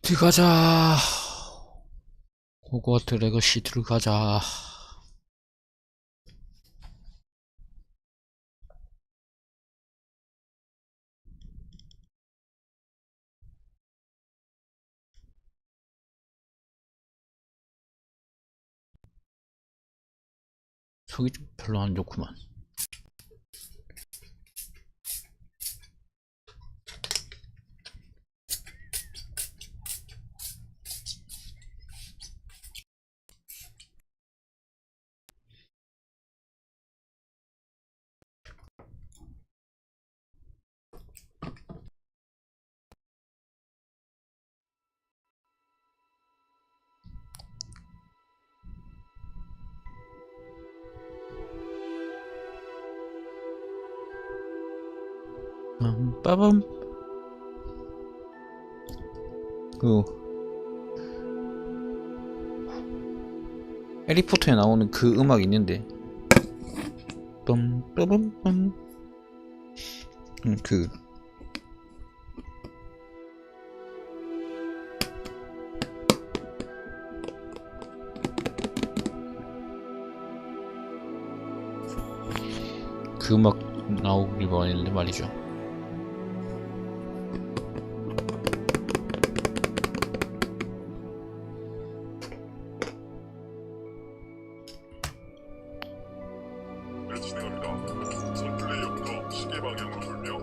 들어가자. 호그와트 레거시 들어가자. 속이 좀 별로 안 좋구만. 빠밤. 해리포터에 나오는 그 음악 있는데 빰빠밤빰. 그 음악 나오길 원했는데 말이죠. 진행합니다. 선 플레이어부터 시계 방향으로 돌며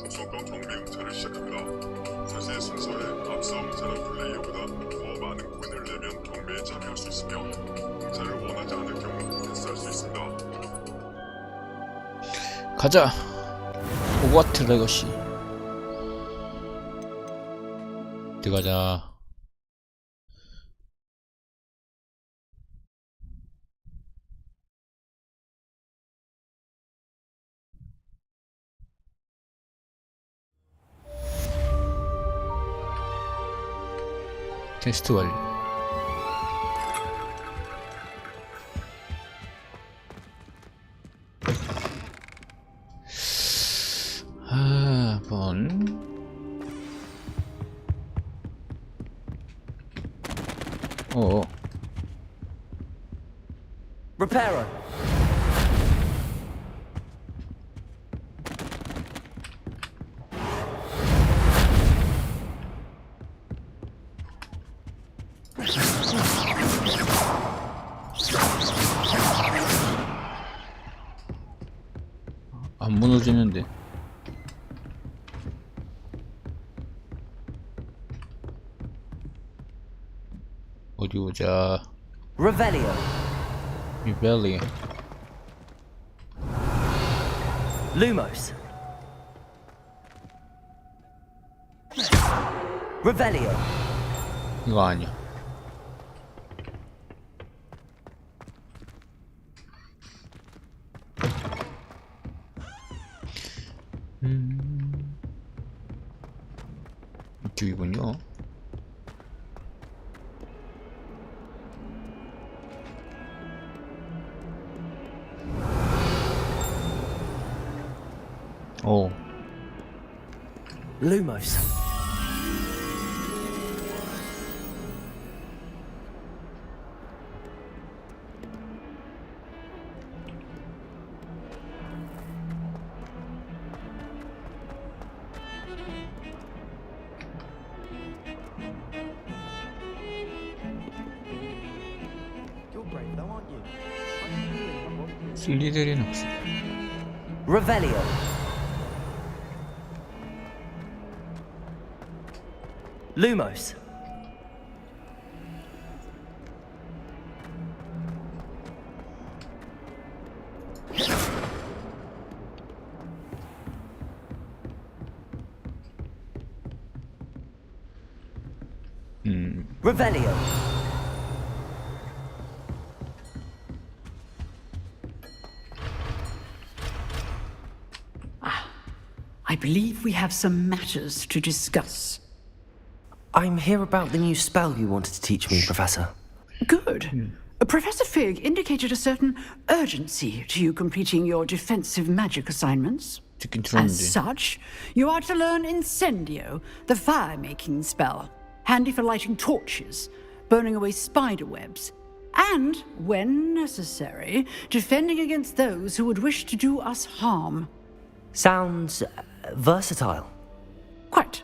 우선권 경매 응찰을 시작합니다. 자세의 순서에 앞서 응찰한 플레이어보다 더 많은 코인을 내면 경매에 참여할 수 있으며 응찰을 원하지 않을 경우 패스할 수 있습니다. 가자. 호그와트 레거시 들어가자. 테스트 완료. Reparo. 안 무너지는데. 어디 보자. Revelio. 리벨리. Lumos. Revelio. 이거 아니야. 이쪽이군요. 오. Lumos. 슬리데린 없어. Revelio. Lumos. Revelio. I believe we have some matters to discuss. I'm here about the new spell you wanted to teach me, Professor. Good. Professor Fig indicated a certain urgency to you completing your defensive magic assignments. 듣긴 As 들었는데. such, you are to learn Incendio, the fire-making spell. handy for lighting torches, burning away spider webs, and, when necessary, defending against those who would wish to do us harm. Sounds versatile. Quite.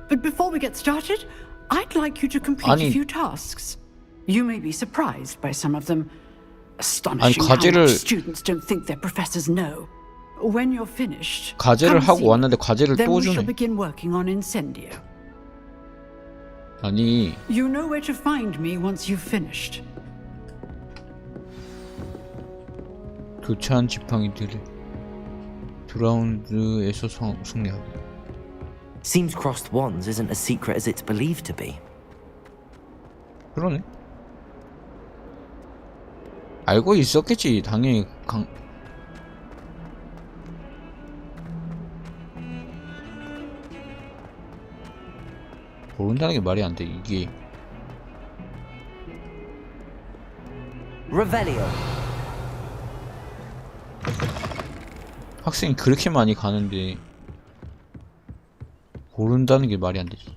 But before we get started, I'd like you to complete a few tasks. You may be surprised by some of them. Astonishing how much students don't think their professors know. When you're finished, 과제를 come 하고 see me. 왔는데 과제를 Then 또 we shall 주네. begin working on Incendio. 아니, You know where to find me once you've finished. 교차한 지팡이들을 2라운드에서 승리하기. Seems crossed wands isn't as secret as it's believed to be. 그러네. 알고 있었겠지. 당연히 모른다는 게 말이 안 돼. 이게 Revelio. 학생이 그렇게 많이 가는데 모른다는 게 말이 안 되지.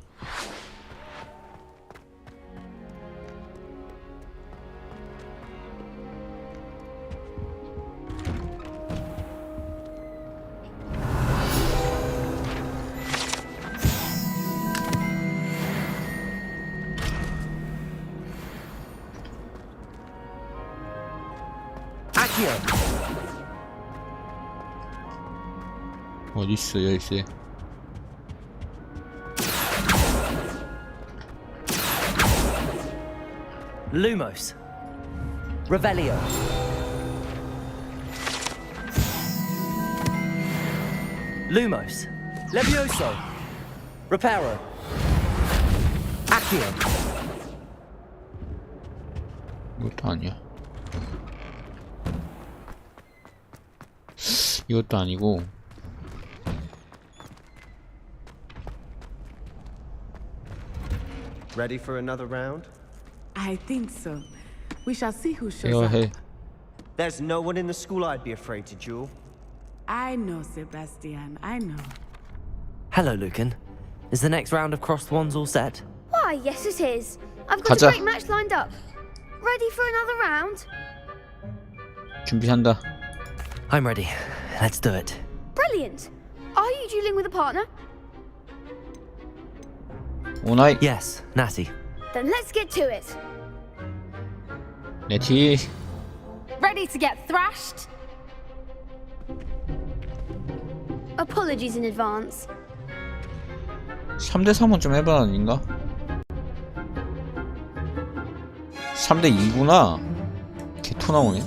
어딨어 열쇠. Lumos. Revelio. Lumos. Levioso. Reparo. Accio. 이것도 아니야. 이것도 아니고. Ready for another round? I think so. We shall see who shows 이거 up. 해. There's no one in the school I'd be afraid to duel. I know, Sebastian. I know. Hello, Lucan. Is the next round of crossed wands all set? Why, yes it is. I've got 가자. a great match lined up. Ready for another round? 준비한다. I'm ready. Let's do it. Brilliant. Are you dueling with a partner? 오나이. Yes, Natty. Then let's get to it. 네티. Ready to get thrashed? Apologies in advance. 3대 3은 좀 해봐 아닌가? 3대 2구나. 개토 나오네.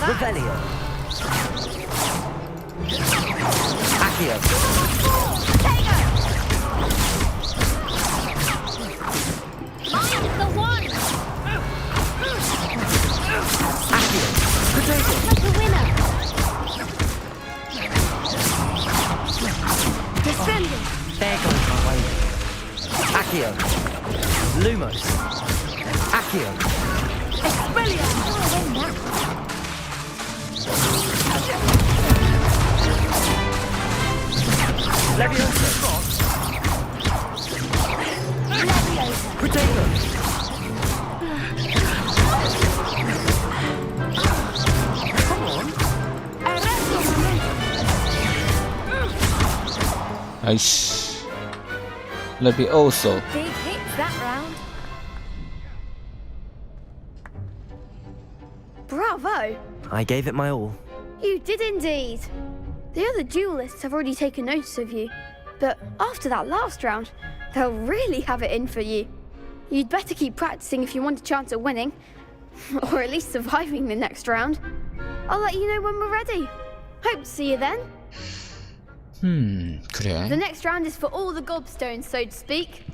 Revelio. Accio. Mine is the one. Accio. Potato. Like a winner. Defending. There goes my way. Accio. Lumos. Accio. Leviosa. Potato. 아이씨. 레비오소. Big hits that round. Bravo. I gave it my all. You did indeed. The other duelists have already taken notice of you, but after that last round, they'll really have it in for you. You'd better keep practicing if you want a chance at winning, or at least surviving the next round. I'll let you know when we're ready. Hope to see you then. 그래. The next round is for all the gobstones, so to speak.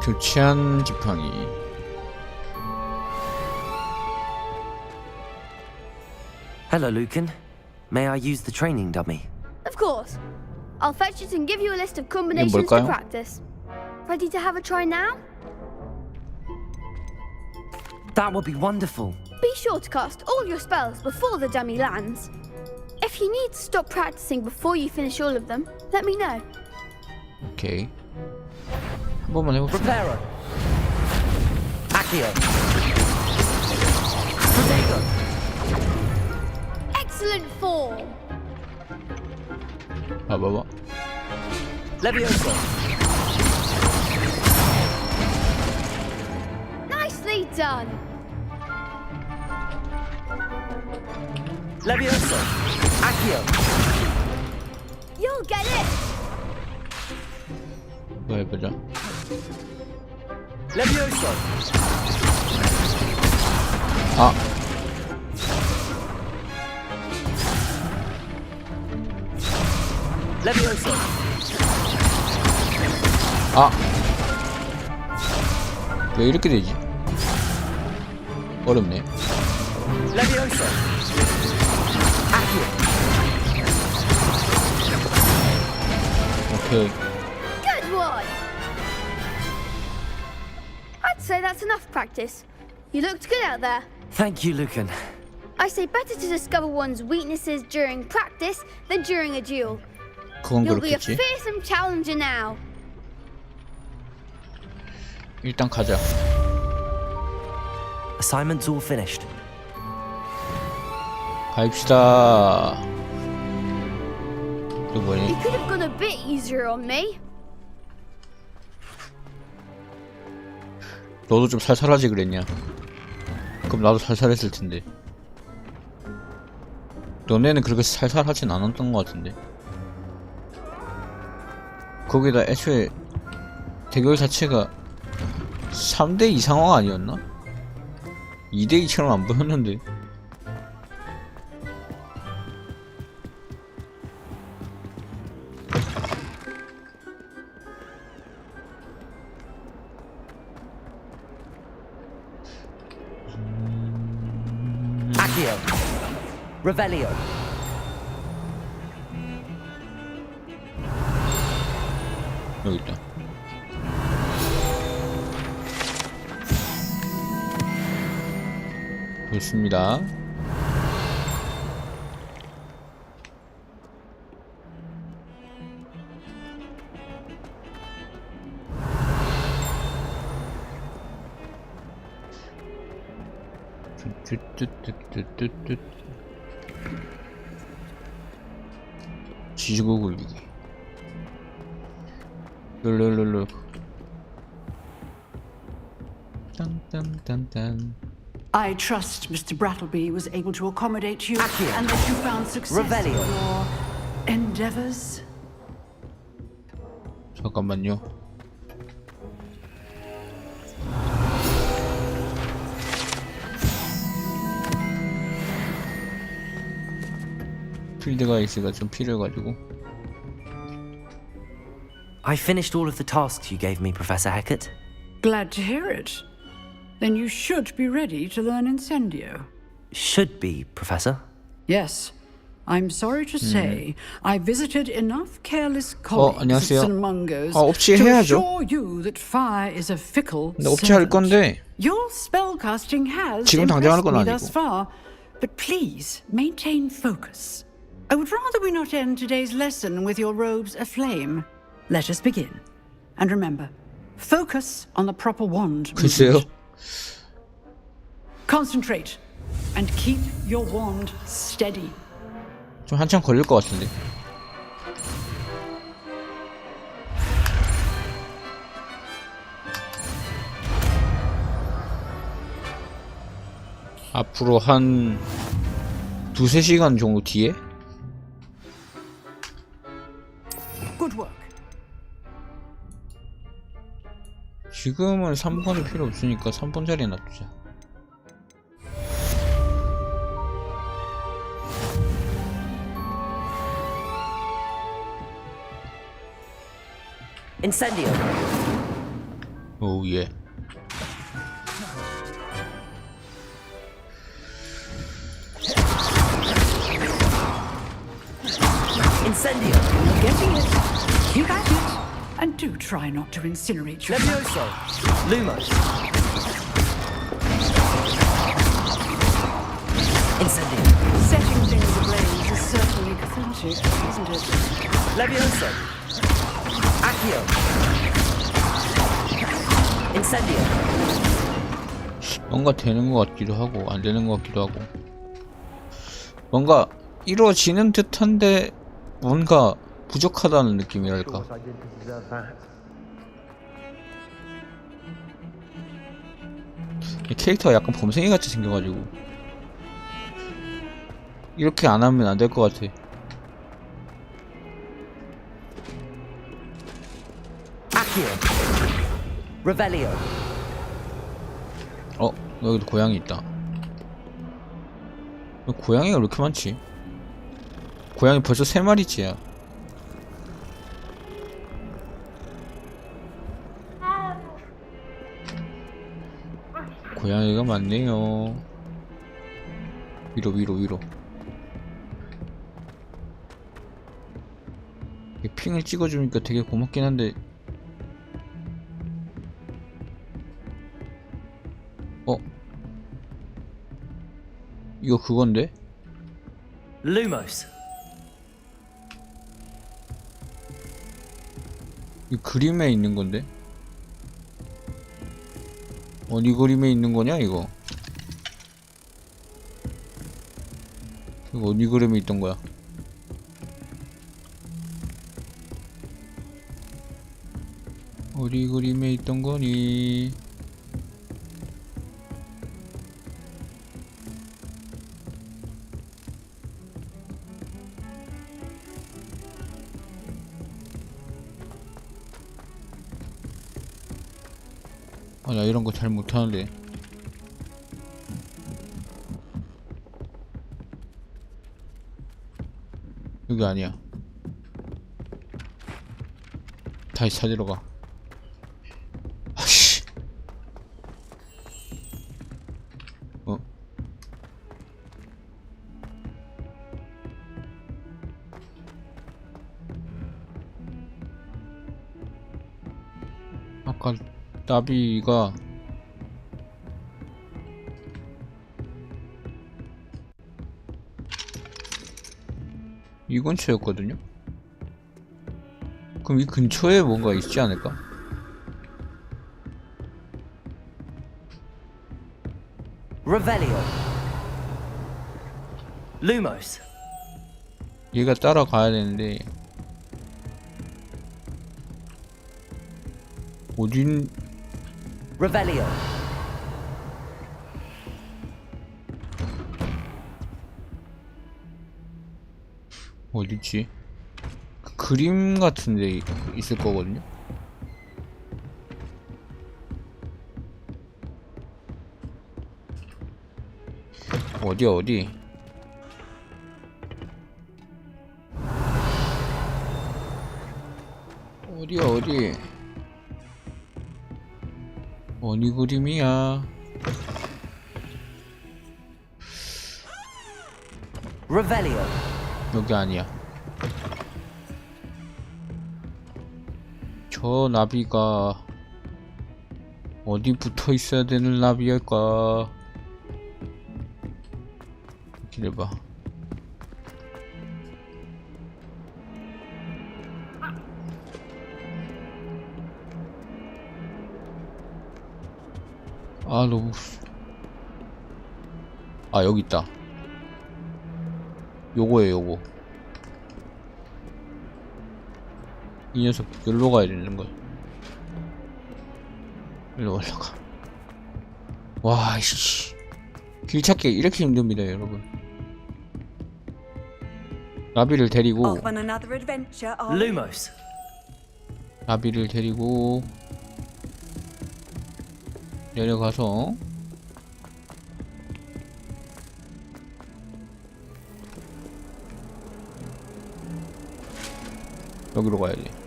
교체한 지팡이. Hello, Lucan. May I use the training dummy? Of course. I'll fetch it and give you a list of combinations to 뭘까요? practice. Ready to have a try now? That would be wonderful. Be sure to cast all your spells before the dummy lands. If If you need to stop practicing before you finish all of them, let me know. 오케이. 한 번만 해봅시다. Preparo. Accio. Protego. Excellent form. 봐봐봐. Levioso. Nicely done. Levioso. Accio. You'll get it. 이거 해보자. Levioso. 아. Levioso. 아. 왜 이렇게 되지? 어렵네. Levioso. Accio. 오케이. Good one. I'd say that's enough practice. You looked good out there. Thank you, Lucan. I say better to discover one's weaknesses during practice than during a duel. 그건 You'll be a 그렇겠지. fearsome challenger now. 일단 가자. Assignment's all finished. 가입시다. 또 You 뭐니? could have gone a bit easier on me. 너도 좀 살살하지 그랬냐? 그럼 나도 살살했을 텐데. 너네는 그렇게 살살하진 않았던 것 같은데. 거기다 애초에 대결 자체가 3대2 상황 아니었나? 2대2처럼 안 보였는데. Accio. Revelio. 여기 있다. 좋습니다. 지지고 굴리기. 룰룰룰루. 딴딴딴딴. I trust Mr. Brattleby was able to accommodate you Accio. and that you found success Revelio. in your endeavors. 잠깐만요. 필드가이스가 좀 필요해가지고. I finished all of the tasks you gave me, Professor Hackett. Glad to hear it. Then you should be ready to learn Incendio. Should be, Professor. Yes. I'm sorry to say, I visited enough careless colleagues at 안녕하세요. St. Mungo's 업체 to 해야죠. assure you that fire is a fickle 근데 업체 할 servant. 건데 Your spellcasting has 지금 당장 하는 impressed 건 me 아니고. thus far, but please maintain focus. I would rather we not end today's lesson with your robes aflame. Let us begin. And remember, focus on the proper wand 글쎄요. movement. Concentrate and keep your wand steady. 좀 한참 걸릴 것 같은데. 앞으로 한 2-3시간 정도 뒤에? Good work. 지금은 3번이 필요 없으니까 3번 자리에 놔두자. Incendio. 오, 예. Incendio. Getting it. Keep at it. And do try not to incinerate your Levioso. Lumos. Incendio. Setting things ablaze is certainly cathartic, isn't it? Levioso. Accio. Incendio. 뭔가 되는 것 같기도 하고 안 되는 것 같기도 하고 뭔가 이루어지는 듯한데 뭔가 부족하다는 느낌이랄까. I did deserve that. 이 캐릭터가 약간 범생이 같이 생겨가지고 이렇게 안 하면 안 될 것 같아. Accio. Revelio. 여기도 고양이 있다. 고양이가 왜 이렇게 많지? 고양이 벌써 3마리째야. 고양이가 많네요. 위로. 핑을 찍어주니까 되게 고맙긴 한데 이거 그건데? Lumos. 이 그림에 있는 건데? 어디 그림에 있는 거냐 이거? 이거 어디 그림에 있던 거야? 어디 그림에 있던 거니? 나 이런 거 잘 못하는데. 여기 아니야. 다시 찾으러 가. 아씨. 아까 나비가 이 근처였거든요? 그럼 이 근처에 뭔가 있지 않을까? Revelio. Lumos. 얘가 따라가야 되는데 어딘 Revelio. 어디지? 그 그림 같은데 있을 거거든요? 어디야 어디? 어디야 어디? 어디 그림이야? Revelio. 여기 아니야. 저 나비가 어디 붙어 있어야 되는 나비일까? 기다려봐. 너무 여기 있다. 요거에 요거. 이 녀석 여기로 가야 되는 거야. 일로 올라가. 와, 씨. 길 찾기 이렇게 힘듭니다, 여러분. 나비를 데리고 Off on another adventure, are we? Lumos. 나비를 데리고 내려가서 여기로 가야지.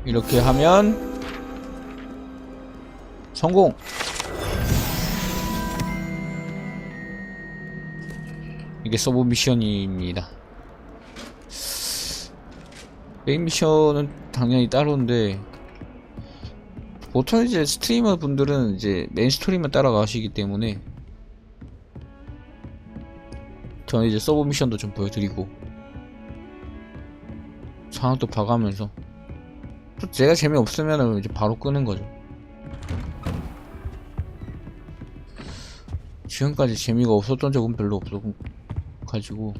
이렇게 하면 성공! 이게 서브 미션입니다. 메인 미션은 당연히 따로인데 보통 이제 스트리머 분들은 이제 메인 스토리만 따라가시기 때문에 저는 이제 서브 미션도 좀 보여드리고 상황도 봐가면서 또 제가 재미없으면은 이제 바로 끄는 거죠. 지금까지 재미가 없었던 적은 별로 없어가지고.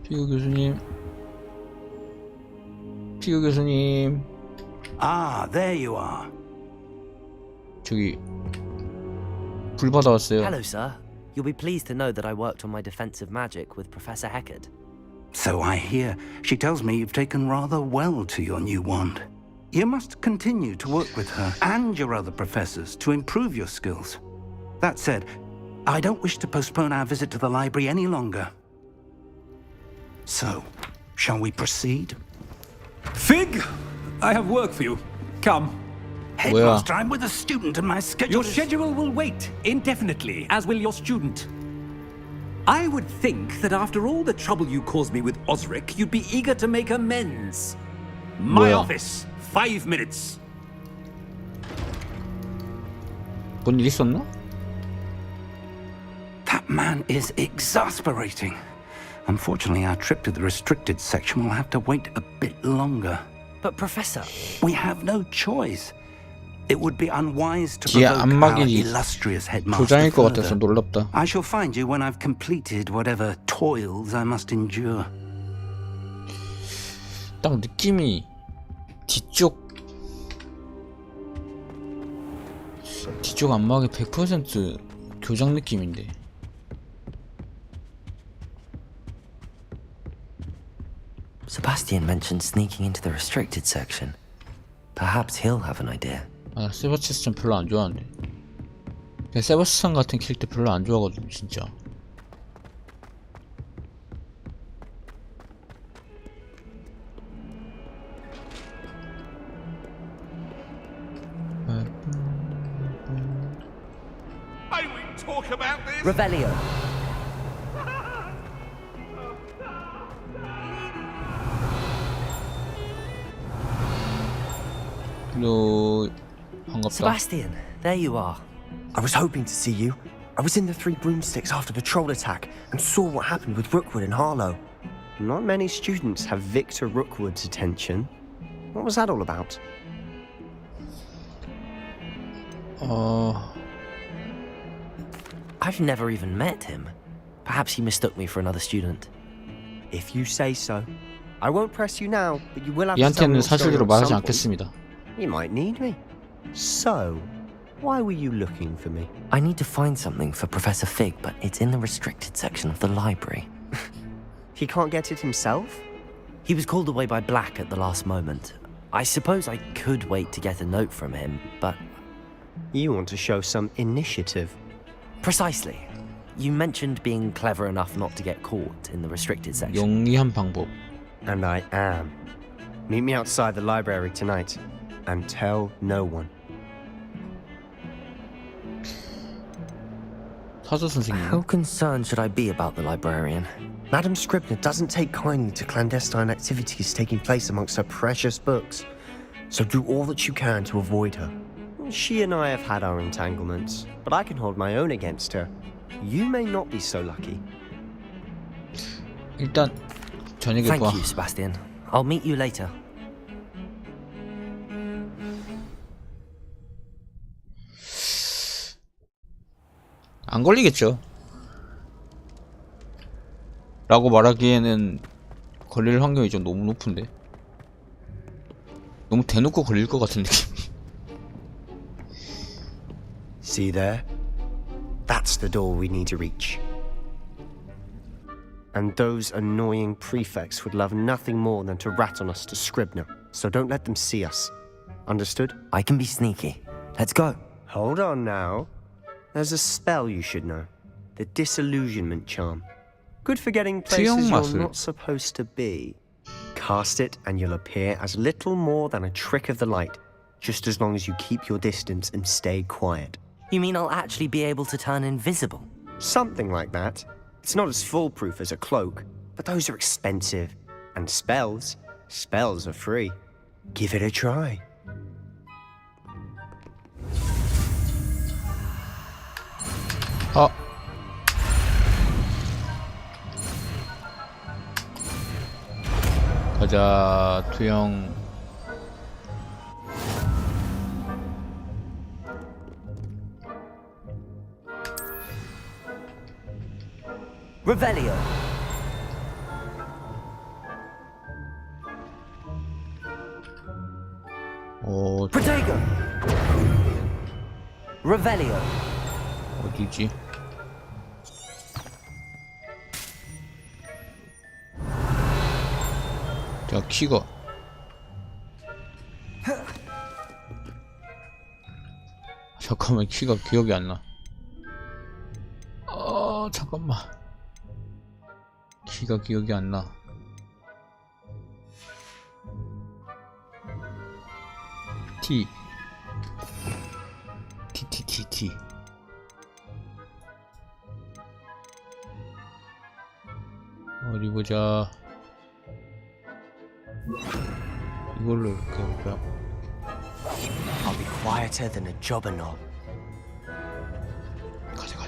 피그 교수님, 피그 교수님. Ah, there you are. 저기 불 받아왔어요. Hello, sir. You'll be pleased to know that I worked on my defensive magic with Professor Heckard. So I hear. She tells me you've taken rather well to your new wand. You must continue to work with her and your other professors to improve your skills. That said, I don't wish to postpone our visit to the library any longer. So, shall we proceed? Fig, I have work for you. Come. Headmaster, I'm with a student and my schedule Your schedule will wait indefinitely, as will your student. I would think that after all the trouble you caused me with Osric, you'd be eager to make amends. My office, 5 minutes. 뭔 일 있었나? That man is exasperating. Unfortunately, our trip to the restricted section will have to wait a bit longer. But Professor... We have no choice. It would be unwise to 뒤에 provoke our 안마길이 illustrious headmaster 도장일 것 같아서 further. 놀랍다. I shall find you when I've completed whatever toils I must endure. 딱 느낌이 뒤쪽 안마기 100% 교장 느낌인데. Sebastian mentioned sneaking into the restricted section. Perhaps he'll have an idea. 아, 세바스찬 별로 안 좋아하는데. 세바스찬 같은 캐릭터 별로 안 좋아하거든요, 진짜. May we talk about this? Revelio. 너 반갑다. Sebastian, there you are. I was hoping to see you. I was in the Three Broomsticks after the troll attack and saw what happened with Rookwood and Harlow. Not many students have Victor Rookwood's attention. What was that all about? I've never even met him. Perhaps he mistook me for another student. If you say so. I won't press you now, but you will have to tell 얘한테는 me what's going 사실대로 on at 말하지 some point. 않겠습니다. You might need me. So, why were you looking for me? I need to find something for Professor Fig, but it's in the restricted section of the library. He can't get it himself? He was called away by Black at the last moment. I suppose I could wait to get a note from him, but... You want to show some initiative. Precisely. You mentioned being clever enough not to get caught in the restricted section. 영리한 방법. And I am. Meet me outside the library tonight. And tell no one. 사수 선생님. How concerned should I be about the librarian? Madam Scribner doesn't take kindly to clandestine activities taking place amongst her precious books. So do all that you can to avoid her. She and I have had our entanglements, but I can hold my own against her. You may not be so lucky. 일단 저녁에 Thank 봐. you, Sebastian. I'll meet you later. 안 걸리겠죠. 라고 말하기에는 걸릴 확률이 좀 너무 높은데. 너무 대놓고 걸릴 것 같은 느낌이. See there? That's the door we need to reach. And those annoying prefects would love nothing more than to rat on us to Scribner. So don't let them see us. Understood? I can be sneaky. Let's go. Hold on now. There's a spell you should know. The Disillusionment Charm. Good for getting places you're not supposed to be. Cast it and you'll appear as little more than a trick of the light, just as long as you keep your distance and stay quiet. You mean I'll actually be able to turn invisible? Something like that. It's not as foolproof as a cloak, but those are expensive. And spells, Spells are free. Give it a try. 아. 가자, 투영. Revelio. 오, Protego. Revelio. 어디지? 자, 키가. 잠깐만, 키가 기억이 안 나. 잠깐만. 키가 기억이 안 나. T. T. 어디 보자. 이걸로 이렇게 해볼까요? I'll be quieter than a jobber knob. 가자.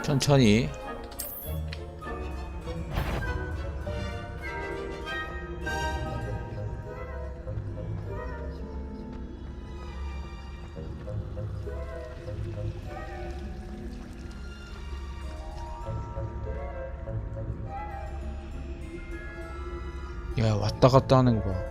천천히. 야, 왔다 갔다 하는 거 봐.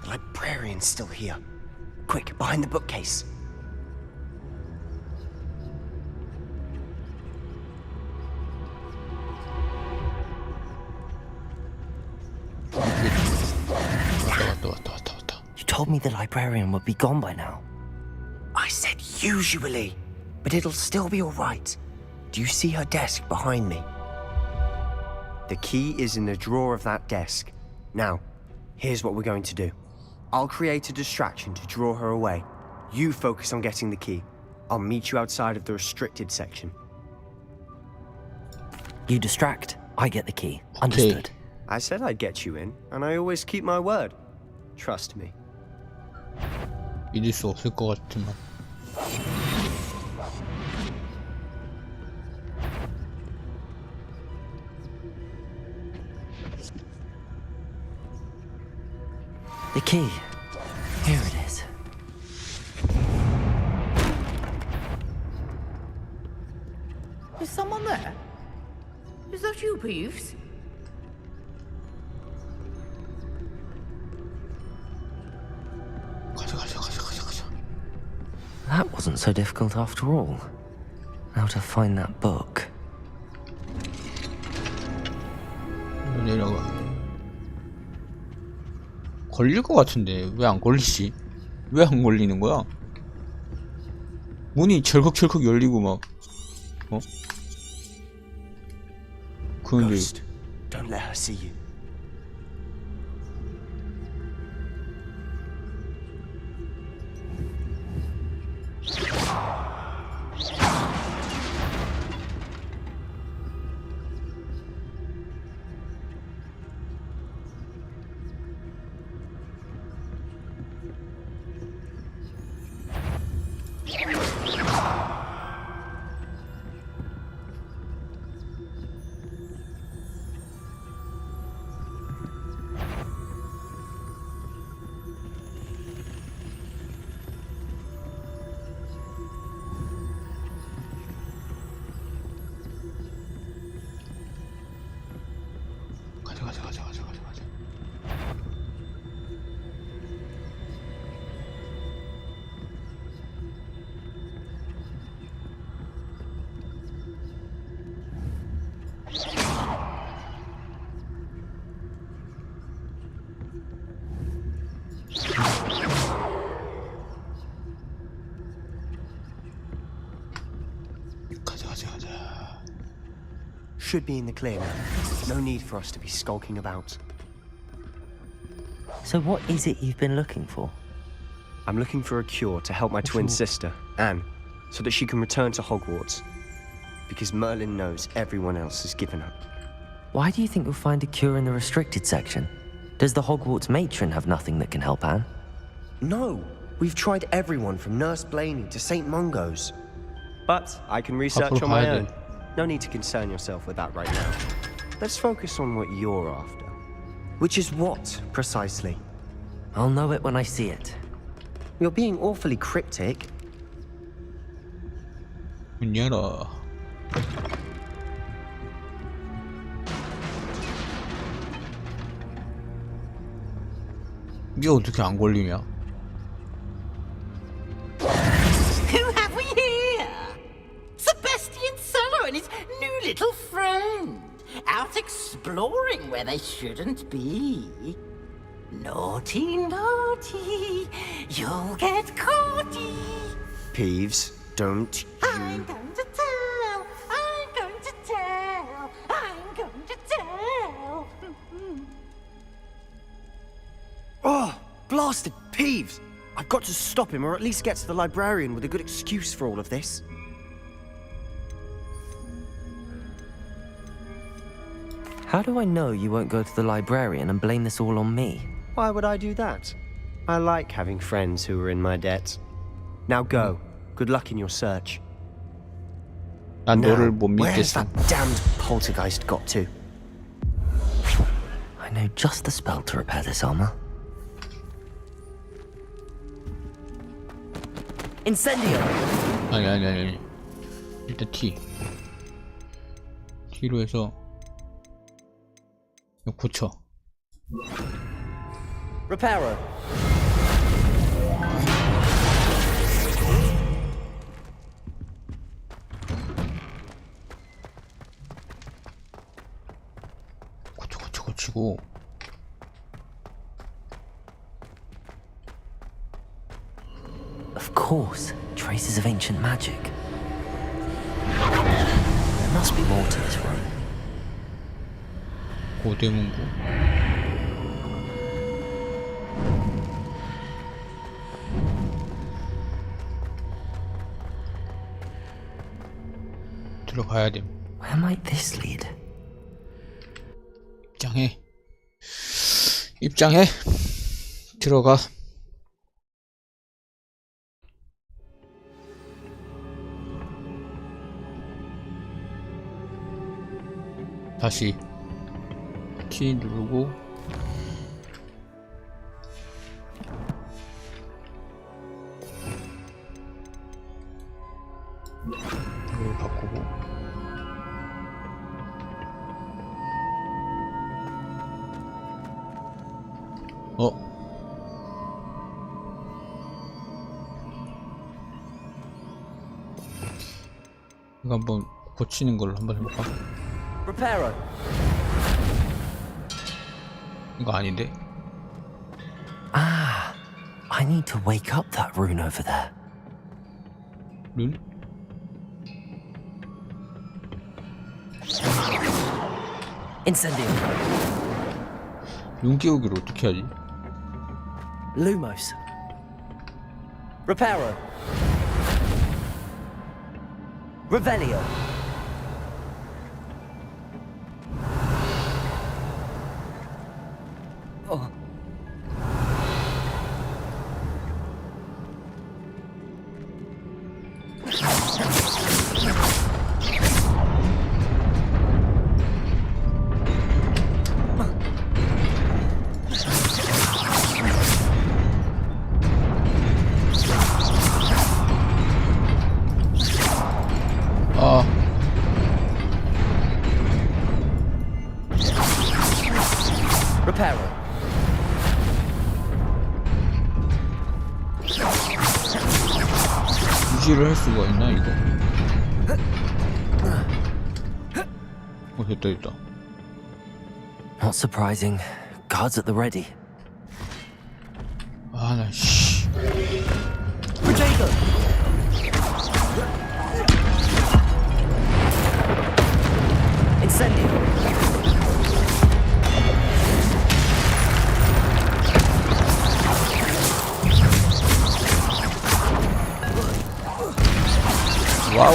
The librarian's still here. Quick, behind the bookcase. 왔다. You told me the librarian would be gone by now. I said usually, but it'll still be all right. Do you see her desk behind me? The key is in the drawer of that desk. Now, here's what we're going to do. I'll create a distraction to draw her away. You focus on getting the key. I'll meet you outside of the restricted section. You distract, I get the key. Understood. I said I'd get you in, and I always keep my word. Trust me. 믿을 수 없을 것 같지만. The key. Here it is. Is someone there? Is that you, Peeves? 가자. That wasn't so difficult after all. How to find that book. 내려가. 걸릴 것 같은데 왜 안 걸리지? 왜 안 걸리는 거야? 문이 철컥철컥 열리고 막. 어? 그런데 Ghost, don't let her see you. 가자. 가자. Should be in the clear now. No need for us to be skulking about. So what is it you've been looking for? I'm looking for a cure to help my twin sister, Anne, so that she can return to Hogwarts. Because Merlin knows everyone else has given up. Why do you think you'll find a cure in the restricted section? Does the Hogwarts matron have nothing that can help Anne? No! We've tried everyone from Nurse Blaney to St. Mungo's. But I can research on my own. No need to concern yourself with that right now. Let's focus on what you're after. Which is what, precisely? I'll know it when I see it. You're being awfully cryptic. 문 열어. 이게 어떻게 안 걸리냐? Who have we here? Sebastian Cellar and his new little friend. Out exploring where they shouldn't be. Naughty, naughty. You'll get caughty. Peeves, don't you... I'm going to tell. I'm going to tell. I'm going to tell. Oh, blasted Peeves! I've got to stop him, or at least get to the librarian with a good excuse for all of this. How do I know you won't go to the librarian and blame this all on me? Why would I do that? I like having friends who are in my debt. Now go. Good luck in your search. 난 너를 못 Where's 믿겠어. that damned poltergeist got to? I know just the spell to repair this armor. Incendio! 아니. 일단 T로 해서 이거 고쳐. Reparo. 고치고. Of course, traces of ancient magic. There must be more to this room. 고대 문구. 들어가야 됨. Where might this lead? 입장해. 들어가. 다시 T 누르고 이걸 바꾸고 이거 한번 고치는 걸로 한번 해볼까? Reparo. 이거 아닌데? Ah, I need to wake up that rune over there. 룬? Incendio. 룬 끼우기를 어떻게 하지? Lumos. Reparo. Revelio. Oh. Reparo. 유지를 할 수가 있나 이거? 됐다. Not surprising. Guards at the ready. 아, 나 씨. 와우.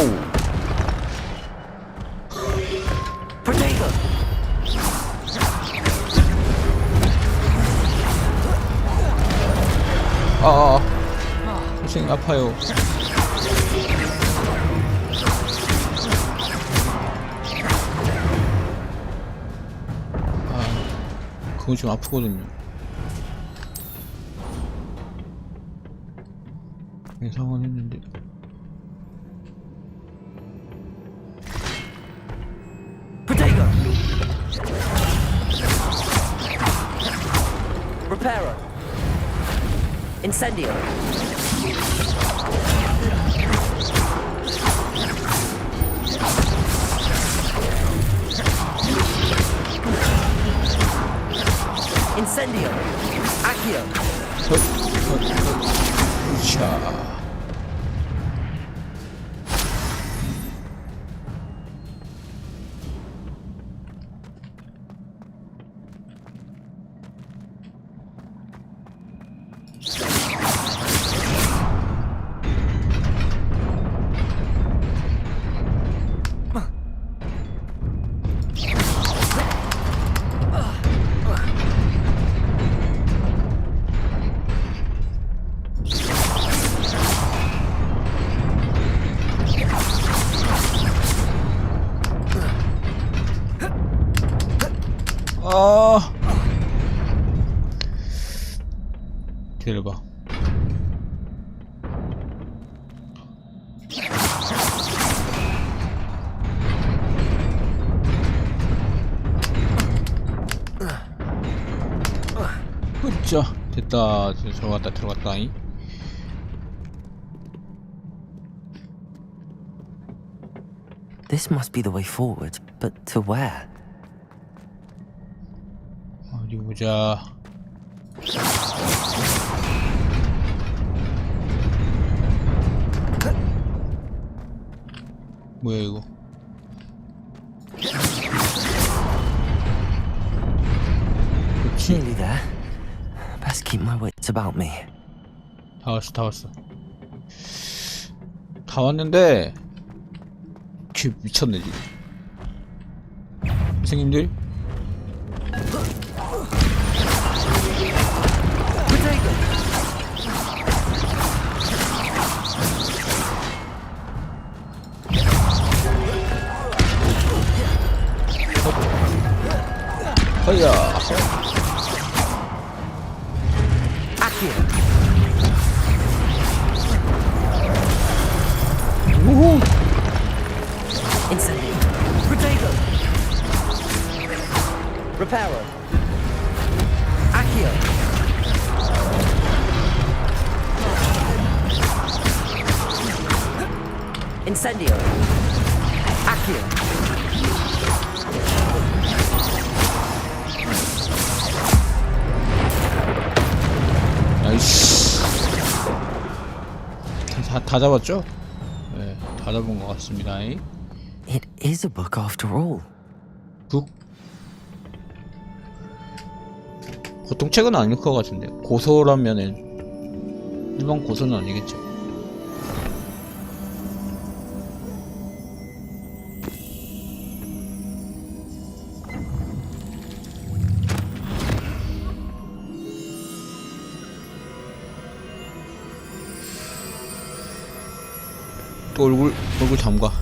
선생님 아파요. 그거 좀 아프거든요. 예상은 했는데. Potato! Reparo! Incendio! Incendio! Accio! 자. 대박. 으쌰 됐다. 들어갔다. This must be the way forward, but to where? 어디 보자. 뭐야 이거? Nearly there. Best keep my wits about me. 다 왔어. 다 왔는데 쥐 미쳤네 지금. 선생님들. 허야. 우후. Incendio. Potato. Reparo. Accio. Incendio. Accio. 나이스. 다 잡았죠? 네, 다 잡은 것 같습니다. It is a book after all. 북? 보통 책은 아닐 것 같은데. 고서라면은 일반 고서는 아니겠죠. 또 얼굴 담가.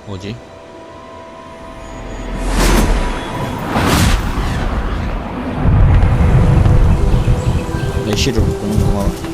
뭐지? 메시를 보는구나.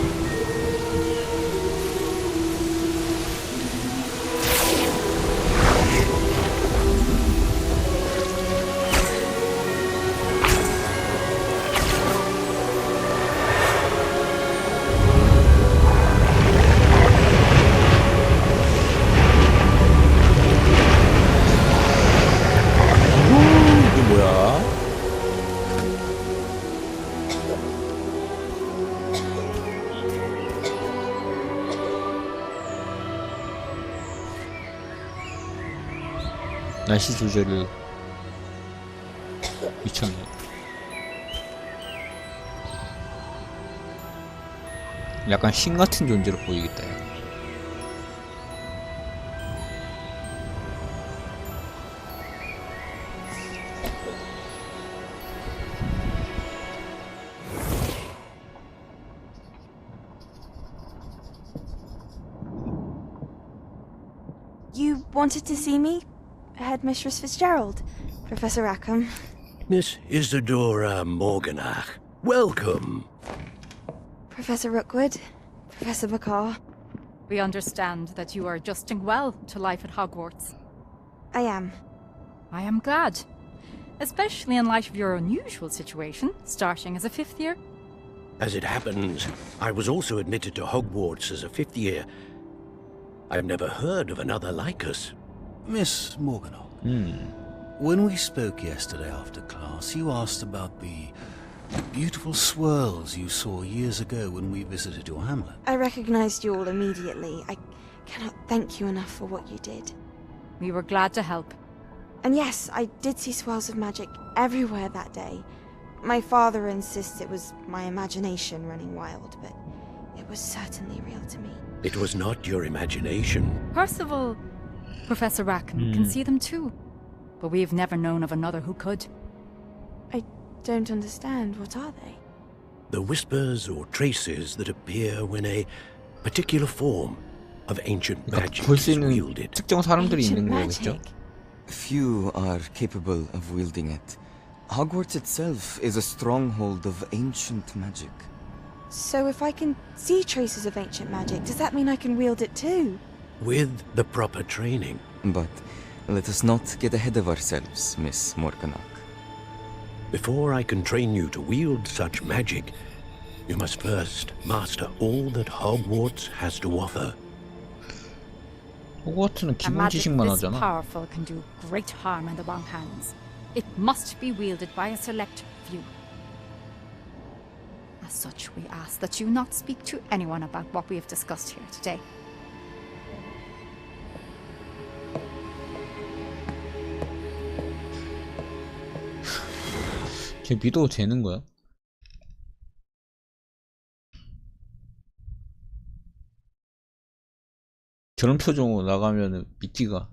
날씨 조절을 미쳤네. 약간 신 같은 존재로 보이겠다. 야. You wanted to see me? Headmistress Fitzgerald, Professor Rackham. Miss Isadora Morganach, welcome. Professor Rookwood, Professor Bakar. We understand that you are adjusting well to life at Hogwarts. I am. I am glad. Especially in light of your unusual situation, starting as a 5th year. As it happens, I was also admitted to Hogwarts as a 5th year. I've never heard of another like us. Miss Morganach, when we spoke yesterday after class, you asked about the beautiful swirls you saw years ago when we visited your hamlet. I recognized you all immediately. I cannot thank you enough for what you did. We were glad to help. And yes, I did see swirls of magic everywhere that day. My father insists it was my imagination running wild, but it was certainly real to me. It was not your imagination. Percival, Professor Rackham can see them too. But we've never known of another who could. I don't understand. What are they? The whispers or traces that appear when a particular form of ancient magic 볼 수 is 있는 wielded. 특정 사람들이 있는 거겠죠? Few are capable of wielding it. Hogwarts itself is a stronghold of ancient magic. So if I can see traces of ancient magic, does that mean I can wield it too? With the proper training. But let us not get ahead of ourselves, Miss Morganach. Before I can train you to wield such magic, you must first master all that Hogwarts has to offer. 호그와트는 A 기본 magic 지식만 this 하잖아. powerful can do great harm in the wrong hands. It must be wielded by a select few. As such, we ask that you not speak to anyone about what we have discussed here today. 걔 믿어도 되는 거야? 저런 표정으로 나가면은 믿기가.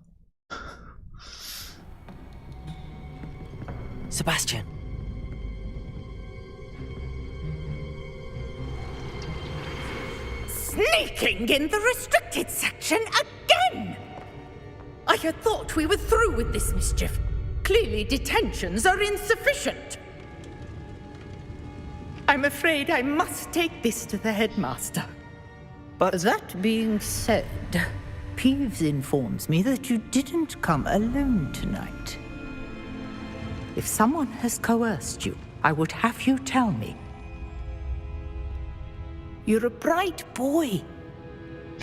Sebastian. Sneaking in the restricted section again! I had thought we were through with this mischief. Clearly detentions are insufficient. I'm afraid I must take this to the headmaster. But that being said, Peeves informs me that you didn't come alone tonight. If someone has coerced you, I would have you tell me. You're a bright boy.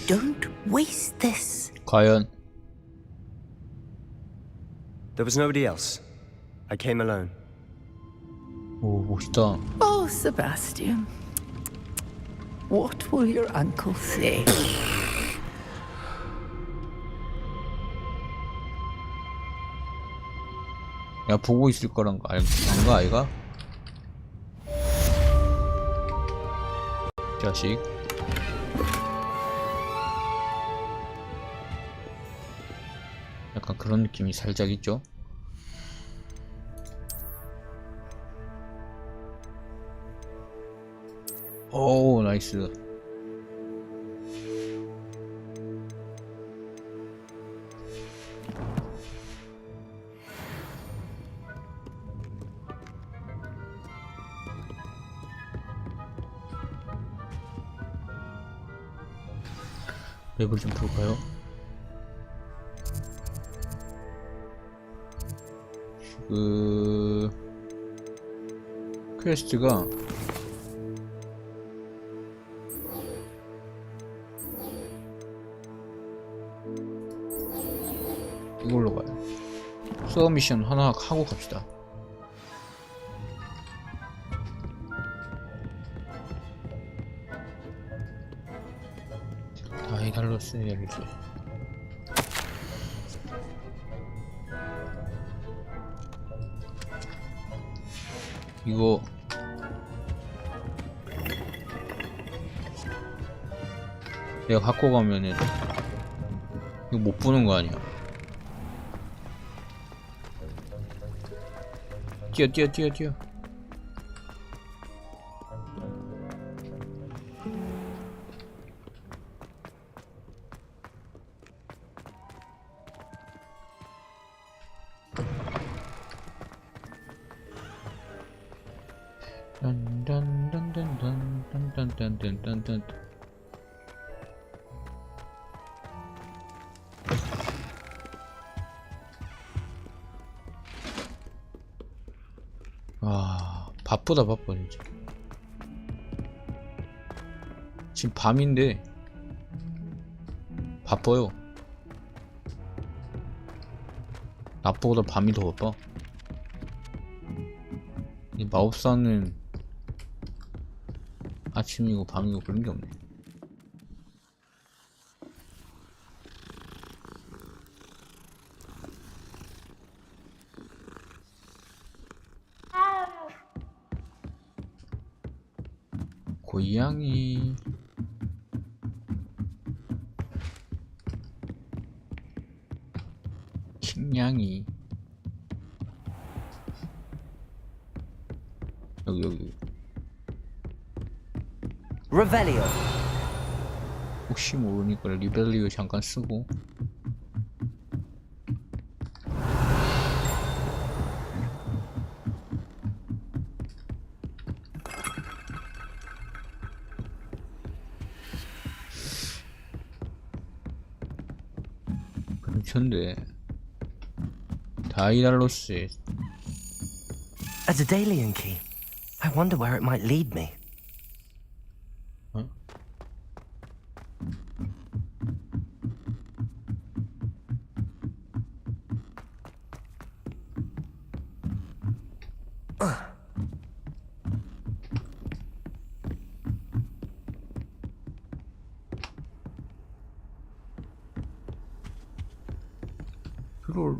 Don't waste this. 과연 There was nobody else. I came alone. 오 멋있다. Oh, Sebastian. What will your uncle say? 야 보고 있을 거란 거 안가 아이가? 자식. 약간 그런 느낌이 살짝 있죠. 오 나이스. 맵을 좀 볼까요? 그 퀘스트가 이걸로 가요. 수업 미션 하나 하고 갑시다. 다이달로스 열쇠. 이거 내가 갖고 가면은 이거 못 부는 거 아니야? 뛰어. 딴딴딴딴딴딴딴딴딴. 아, 바쁘다 바빠 진짜. 지금 밤인데 바빠요. 낮보다 밤이 더 바빠. 이 마법사는 아침이고 밤이고 그런 게 없네. 고양이. 킹냥이. 여기. Revelio. 혹시 모르니까 리벨리오 잠깐 쓰고. 근데 다이달로스에 A Daedalian key. I wonder where it might lead me.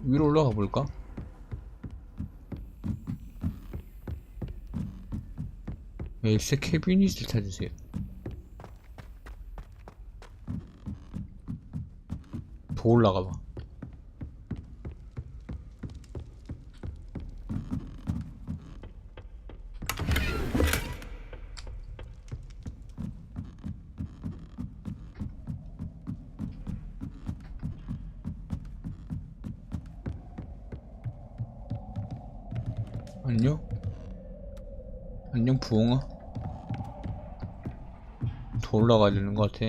위로 올라가 볼까? 열쇠 캐비닛을 찾으세요. 더 올라가 봐. 안녕 부엉아. 더 올라가야 되는 것 같아.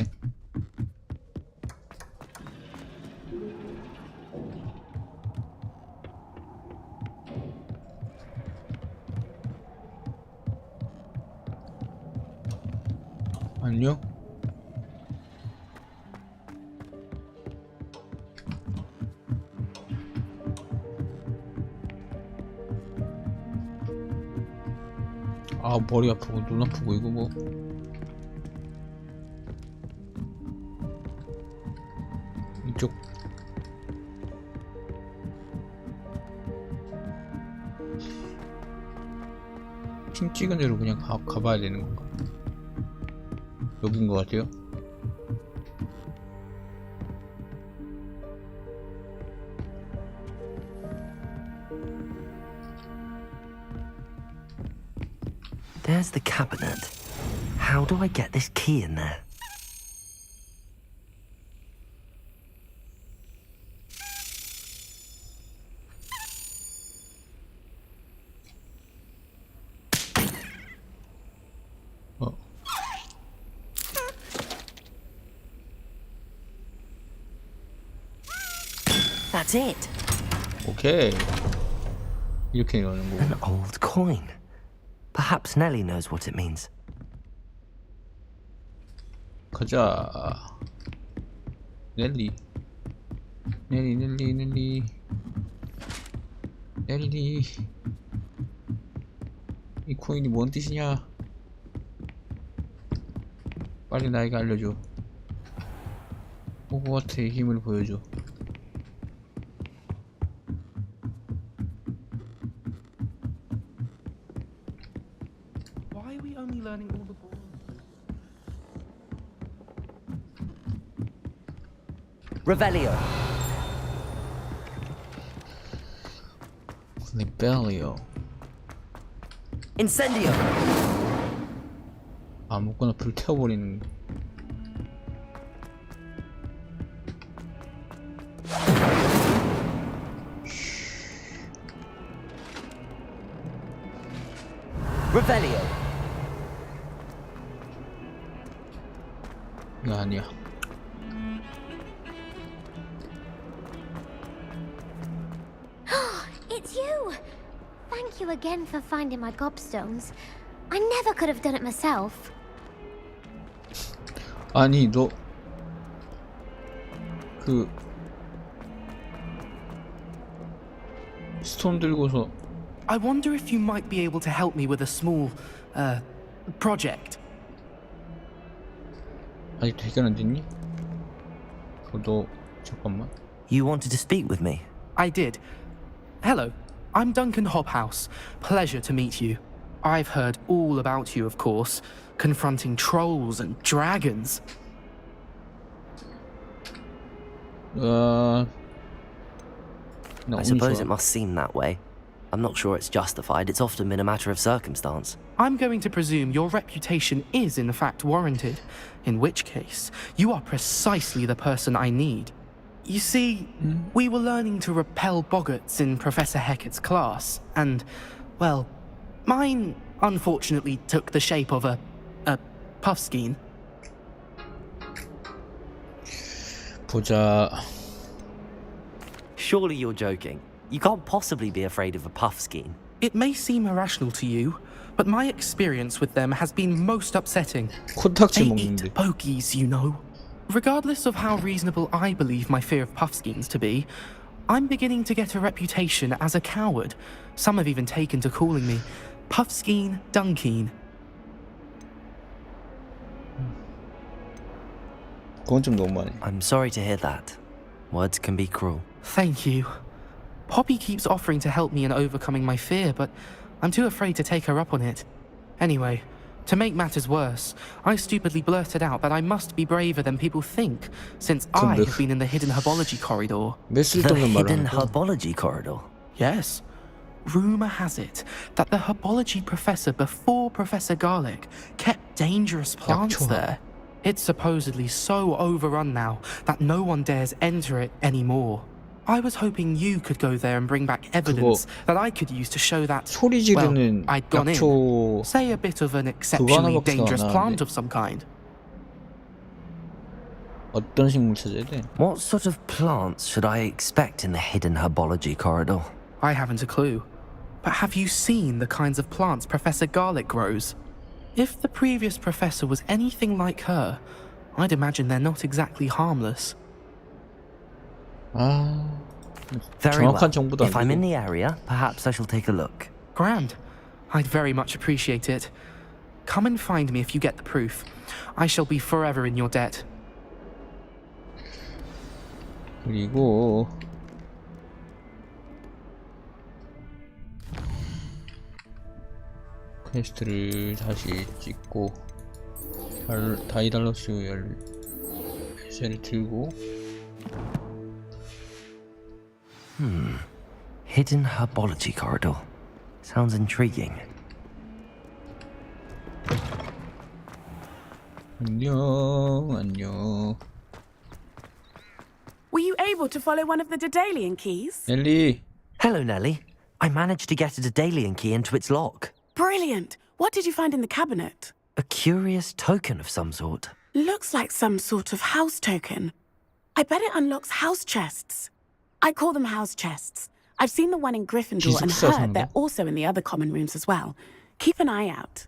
안녕. 아, 머리 아프고 눈 아프고 이거 뭐 이쪽 핑 찍은 대로 그냥 가봐야 되는 건가? 여긴 것 같아요. There's the cabinet. How do I get this key in there? That's it. 오케이. 이렇게 넣는 거. An old coin. Perhaps Nellie knows what it means. 가자. 넬리. 이 코인이 뭔 뜻이냐? 빨리 나에게 알려줘. 호그와트의 힘을 보여줘. we only learning all the balls? Revelio. Rebelio. Incendio. 아무거나 불태워버리는. Revelio. 이거 아니야. It's you! Thank you again for finding my gobstones. I never could have done it myself. 아니 너 그 스톤 들고서 I wonder if you might be able to help me with a small, project. 아직도 해결 안 됐니? 너 잠깐만. You wanted to speak with me? I did. Hello, I'm Duncan Hobhouse. Pleasure to meet you. I've heard all about you, of course, confronting trolls and dragons. I suppose it must seem that way. I'm not sure it's justified. It's often been a matter of circumstance. I'm going to presume your reputation is in fact warranted, in which case, you are precisely the person I need. You see, we were learning to repel boggarts in Professor Hecat's class, and, well, mine unfortunately took the shape of a puffskein. 보자. Surely you're joking. You can't possibly be afraid of a puffskein. It may seem irrational to you, but my experience with them has been most upsetting. 코딱지 They 먹는데. eat pokies, you know. Regardless of how reasonable I believe my fear of puffskeins to be, I'm beginning to get a reputation as a coward. Some have even taken to calling me Puffskein Dunkeen. 그건 좀 너무하네. I'm sorry to hear that. Words can be cruel. Thank you. Poppy keeps offering to help me in overcoming my fear, but I'm too afraid to take her up on it. Anyway, to make matters worse, I stupidly blurted out that I must be braver than people think, since I have been in the hidden herbology corridor. The hidden herbology corridor? Yes. Rumour has it that the herbology professor before Professor Garlic kept dangerous plants there. It's supposedly so overrun now that no one dares enter it anymore. I was hoping you could go there and bring back evidence that I could use to show that, well, I'd gone in. Say a bit of an exceptionally dangerous plant of some kind. 어떤 식물 찾아야 돼? What sort of plants should I expect in the hidden herbology corridor? I haven't a clue. But have you seen the kinds of plants Professor Garlic grows? If the previous professor was anything like her, I'd imagine they're not exactly harmless. Very well. If I'm in the area, perhaps I shall take a look. Grand. I'd very much appreciate it. Come and find me if you get the proof. I shall be forever in your debt. 그리고 퀘스트를 다시 찍고 다이달러스 열쇠를 들고 Hidden herbology corridor. Sounds intriguing. 안녕. Were you able to follow one of the Daedalian keys? Nelly. Hello, Nelly. I managed to get a Daedalian key into its lock. Brilliant. What did you find in the cabinet? A curious token of some sort. Looks like some sort of house token. I bet it unlocks house chests. I call them house chests. I've seen the one in Gryffindor and heard they're also in the other common rooms as well. Keep an eye out.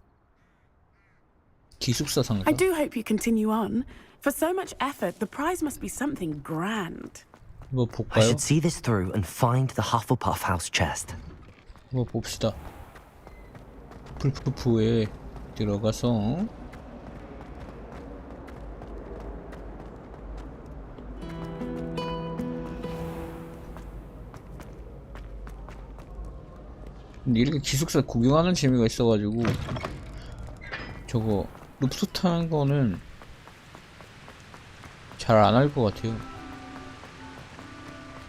기숙사 상자. I do hope you continue on. For so much effort, the prize must be something grand. 뭐 I 볼까요? should see this through and find the Hufflepuff house chest. 뭐 봅시다. 후플푸프에 들어가서 근데 이렇게 기숙사 구경하는 재미가 있어가지고 저거 룹스 타는 거는 잘 안 할 것 같아요.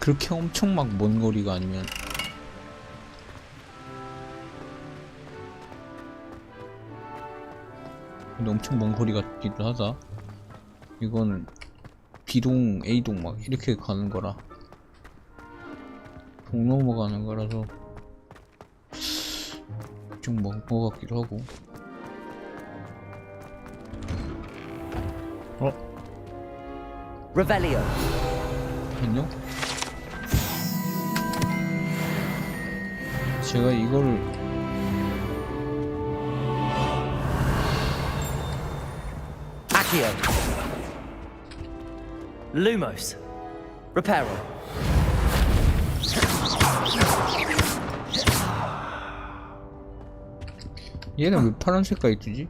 그렇게 엄청 막 먼 거리가 아니면. 근데 엄청 먼 거리 같기도 하다. 이거는 B동, A동 막 이렇게 가는 거라, 동 넘어가는 거라서 좀 먼 거 같기도 하고. Revelio. 안녕? 제가 이거를 Accio. Lumos. Reparo. 얘는 왜 파란 색깔이 뜨지?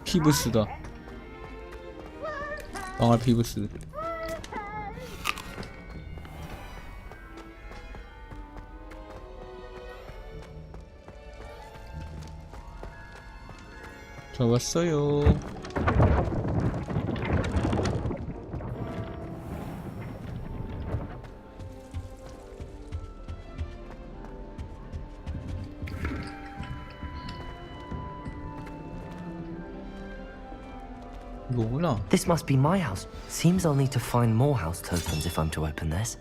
피브스다. 망할 피브스. 잡았어요. 이거구나. This must be my house. Seems I'll need to find more house tokens if I'm to open this.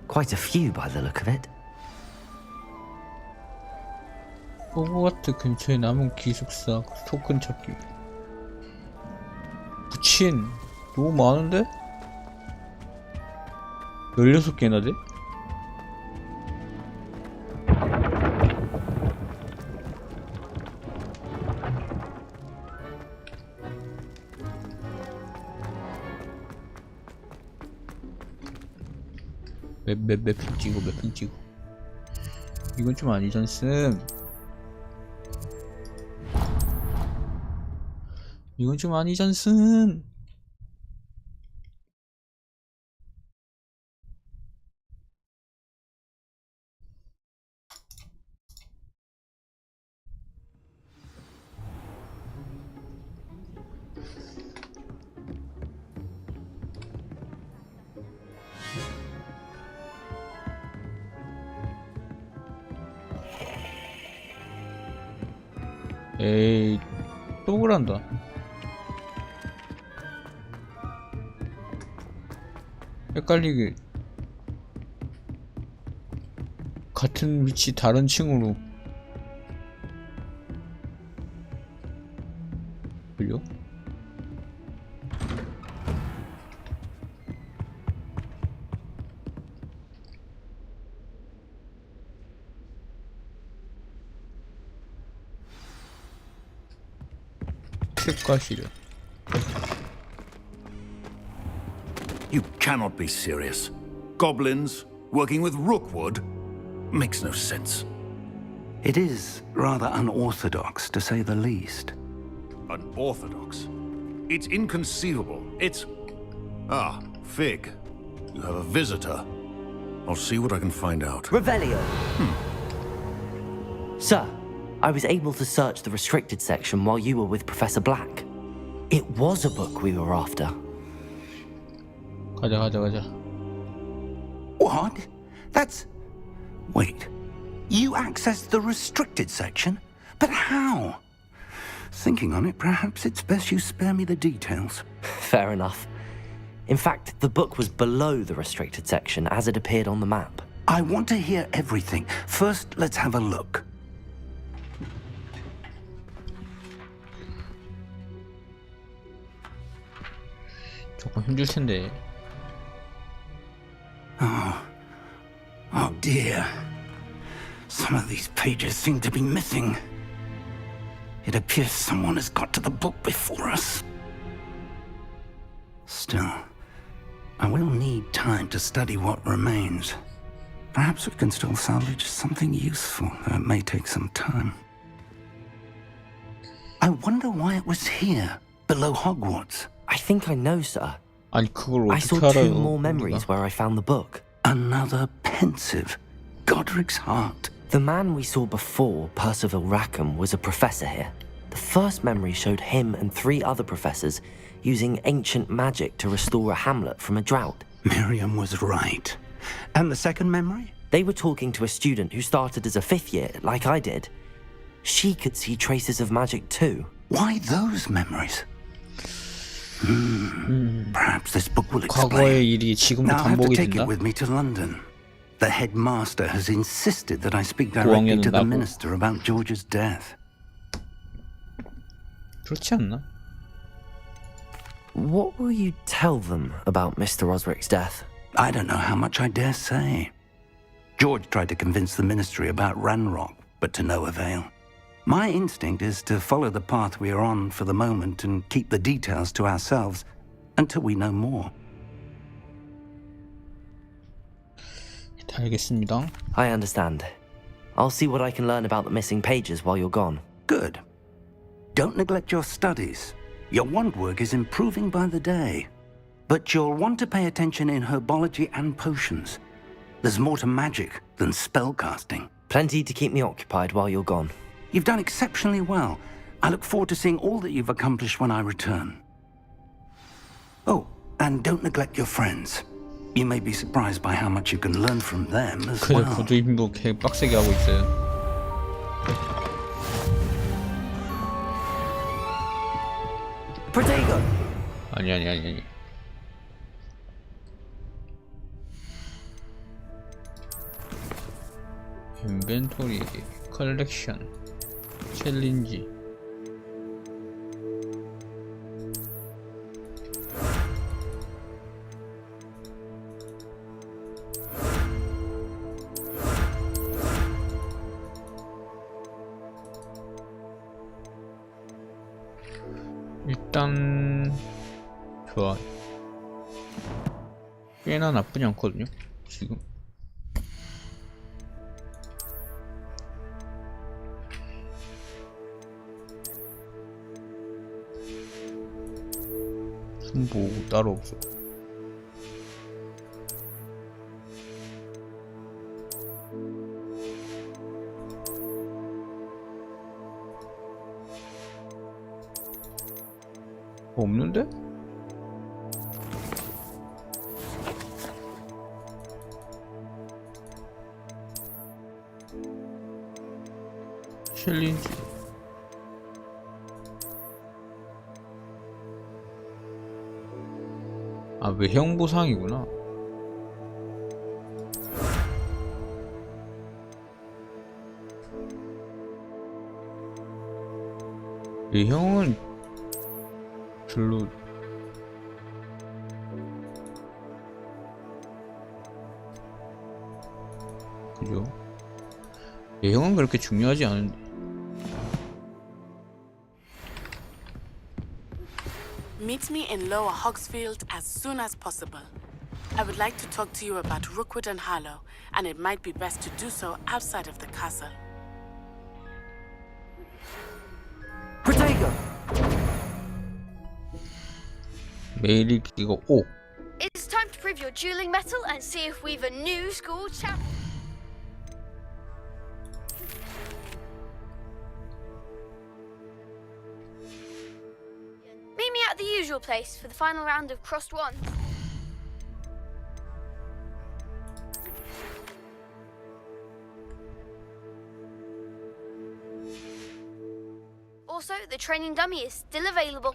Quite a few by the look of it. 호그와트 근처에 남은 기숙사 토큰 찾기. 부친 너무 많은데? 16개나 돼? 몇핑 찍어, 몇핑 찍어. 이건 좀 아니잖음. 이건 좀 아니잖음. 에이, 또 그런다. 헷갈리게 같은 위치 다른 층으로 돌려? 책가시려. You cannot be serious. Goblins working with Rookwood makes no sense. It is rather unorthodox, to say the least. Unorthodox? It's inconceivable. It's... Ah, Fig. You have a visitor. I'll see what I can find out. Revelio. Sir, I was able to search the restricted section while you were with Professor Black. It was a book we were after. 가자. What? That's... Wait. You accessed the restricted section? But how? Thinking on it, perhaps it's best you spare me the details. Fair enough. In fact, the book was below the restricted section as it appeared on the map. I want to hear everything. First, let's have a look. 조금 힘들 텐데. Oh dear. Some of these pages seem to be missing. It appears someone has got to the book before us. Still, I will need time to study what remains. Perhaps we can still salvage something useful, though it may take some time. I wonder why it was here, below Hogwarts. I think I know, sir. 아니 그걸 I saw 어떻게 2 알아요? more memories where I found the book. Another pensive. Godric's heart. The man we saw before, Percival Rackham, was a professor here. The first memory showed him and 3 other professors using ancient magic to restore a hamlet from a drought. Miriam was right. And the second memory? They were talking to a student who started as a 5th year, like I did. She could see traces of magic too. Why those memories? Perhaps this book will 과거의 explain. 일이 지금도 Now I have to 반복이 take 된다? it with me to London. The headmaster has insisted that I speak directly to the 나고. minister about George's death. 그렇지 않나? What will you tell them about Mr. Osric's death? I don't know how much I dare say. George tried to convince the ministry about Ranrock, but to no avail. My instinct is to follow the path we are on for the moment and keep the details to ourselves until we know more. 알겠습니다. I understand. I'll see what I can learn about the missing pages while you're gone. Good. Don't neglect your studies. Your wand work is improving by the day. But you'll want to pay attention in herbology and potions. There's more to magic than spellcasting. Plenty to keep me occupied while you're gone. You've done exceptionally well. I look forward to seeing all that you've accomplished when I return. Oh, and don't neglect your friends. You may be surprised by how much you can learn from them as 그래 well. 보조임도 개 빡세게 하고 있어요. Protego! 아니. 인벤토리, 컬렉션, 챌린지. 일단 좋아. 꽤나 나쁘지 않거든요 지금. 승부 따로 없어. 없는데? 챌린지. 아, 외형 보상이구나. 외형은 별로 그죠? 외형은 그렇게 중요하지 않은데. Meet me in Lower Hogsfield as soon as possible. I would like to talk to you about Rookwood and Harlow, and it might be best to do so outside of the castle. Protego! 메일이 이거 오. It's time to prove your dueling mettle and see if we've a new school champion. Meet me at the usual place for the final round of crossed wands. Also, the training dummy is still available.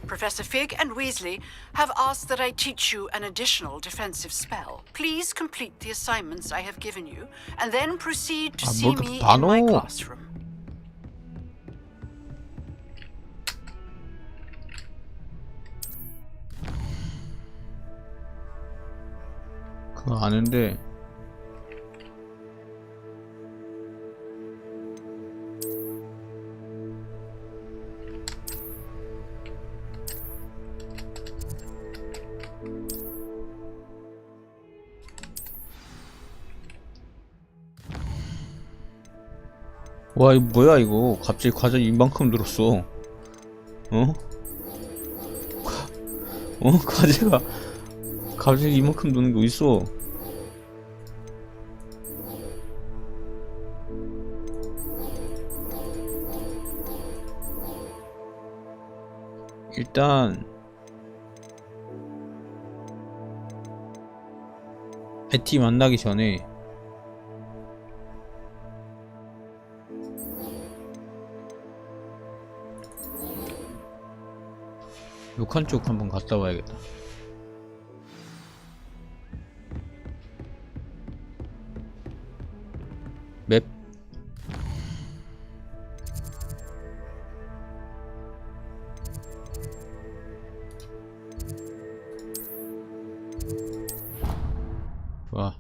Professor Fig and Weasley have asked that I teach you an additional defensive spell. Please complete the assignments I have given you, and then proceed to see me in my classroom. 그거 아는데 와, 이거 뭐야 이거. 갑자기 과자 이만큼 들었어. 어? 과제가 갑자기 이만큼 드는 거 있어. 일단 베티 만나기 전에 욕한 쪽 한번 갔다 와야겠다. 맵. 좋아.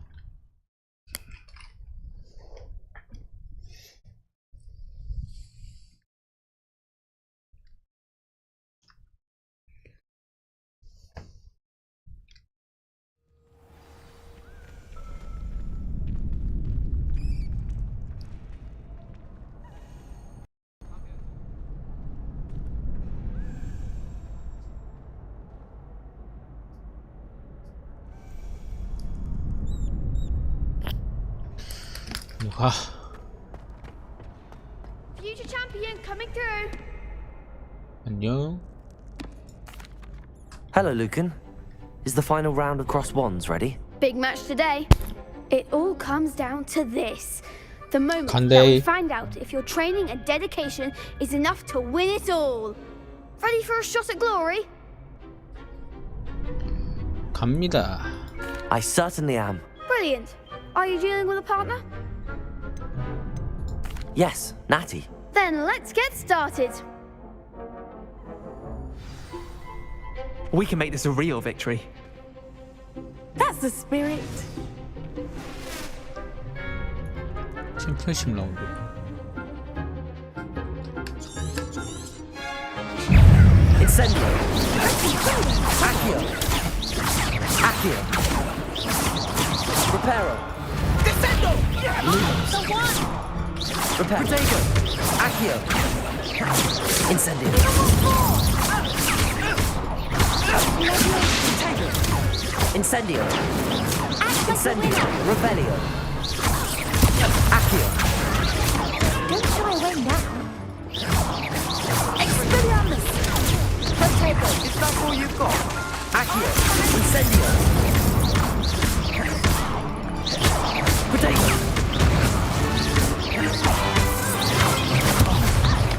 가. Future champion coming through. 안녕. Hello, Lucan. Is the final round of cross wands ready? Big match today. It all comes down to this. The moment that 간대. we find out if your training and dedication is enough to win it all. Ready for a shot at glory? 갑니다. I certainly am. Brilliant. Are you dealing with a partner? Yes, Natty. Then let's get started. We can make this a real victory. That's the spirit. 챔피언십 라운드. Incendio. Accio. Accio. Reparo. Descendo! Lumos. Reparo. Protego. Accio. Incendio. Incendio. Incendio. Revelio. Accio. Don't try away now. Expelliarmus! Potato. Is that all you've got? Accio. Incendio. Potato.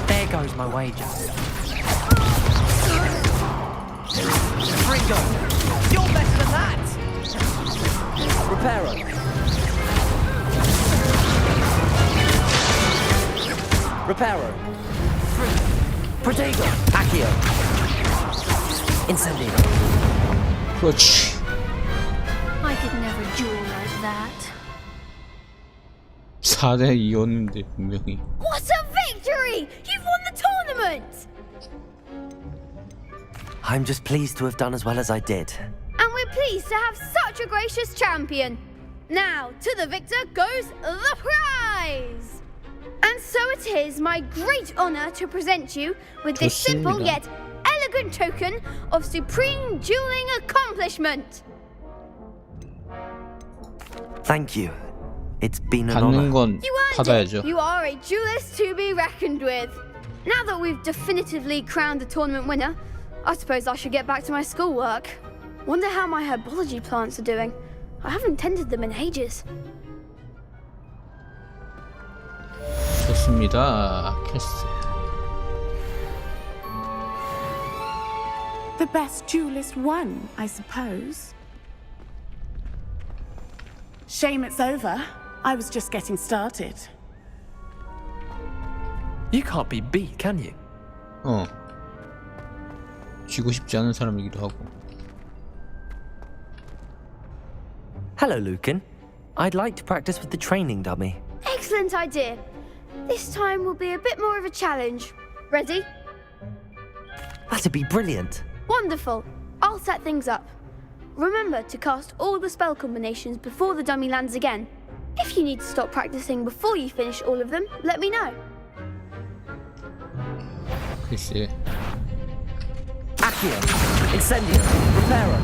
There goes my wager. Ringo! You're better than that! Reparo. Reparo. Protego. Accio. Incendio. 그렇지. I could never duel like that. 4대 2였는데 분명히. What a victory! You've won the tournament! I'm just pleased to have done as well as I did. And we're pleased to have such a gracious champion. Now, to the victor goes the prize! And so it is my great honor to present you with this simple 좋습니다. yet elegant token of supreme dueling accomplishment. Thank you. It's been an 받는 honor. 건 You earned 받아야죠. it. You are a duelist to be reckoned with. Now that we've definitively crowned the tournament winner, I suppose I should get back to my schoolwork. Wonder how my herbology plants are doing. I haven't tended them in ages. 좋습니다. 캐스. The best duelist won, I suppose. Shame it's over. I was just getting started. You can't be beat, can you? 쥐고 싶지 않은 사람이기도 하고. Hello, Lucan. I'd like to practice with the training dummy. Excellent idea. This time will be a bit more of a challenge. Ready? That'd be brilliant. Wonderful. I'll set things up. Remember to cast all the spell combinations before the dummy lands again. If you need to stop practicing before you finish all of them, let me know. 글쎄. Accio, Incendio, Reparo.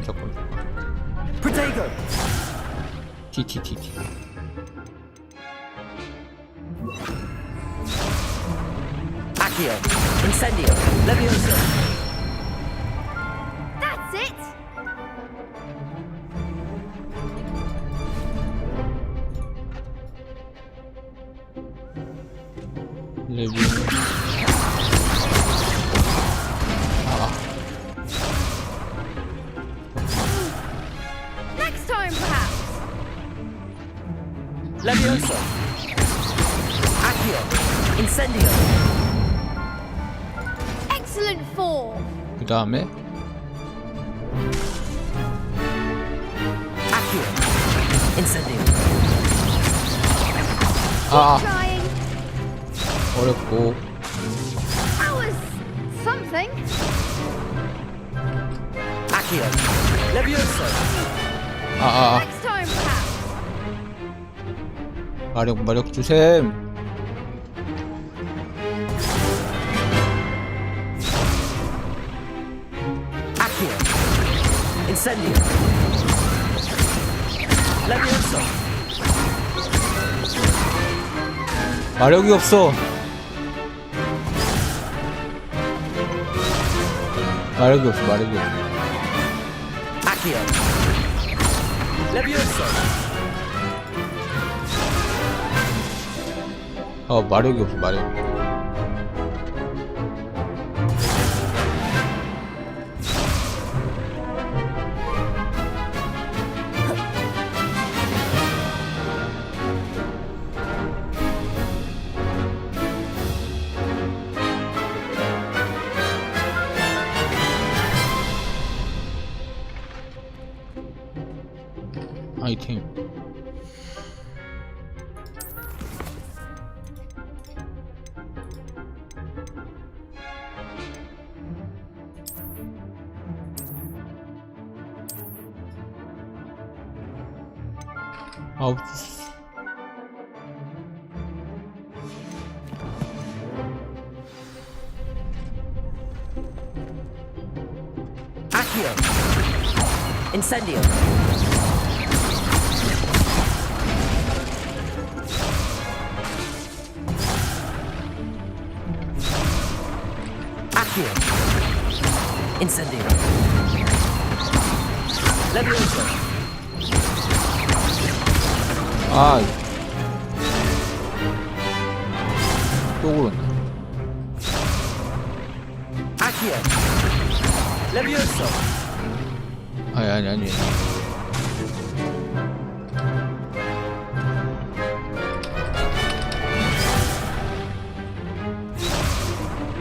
잠깐. Protego. T. Accio, Incendio, Levioso. That's it! Next time, perhaps. Levioso. Accio, Incendio. Excellent form. 그 다음에 Accio, Incendio. Trying. 어렵고. That was something. Accio, Levioso. Next time, perhaps. 마력 주셈. Accio, Incendio. Levioso. 마력이 없어. 마력이 없어. Accio, Levioso. 마력이 없어. 아이템. Accio, Incendio. Accio, Incendio. Levioso. 또 그러네. Accio, Levioso. 아니.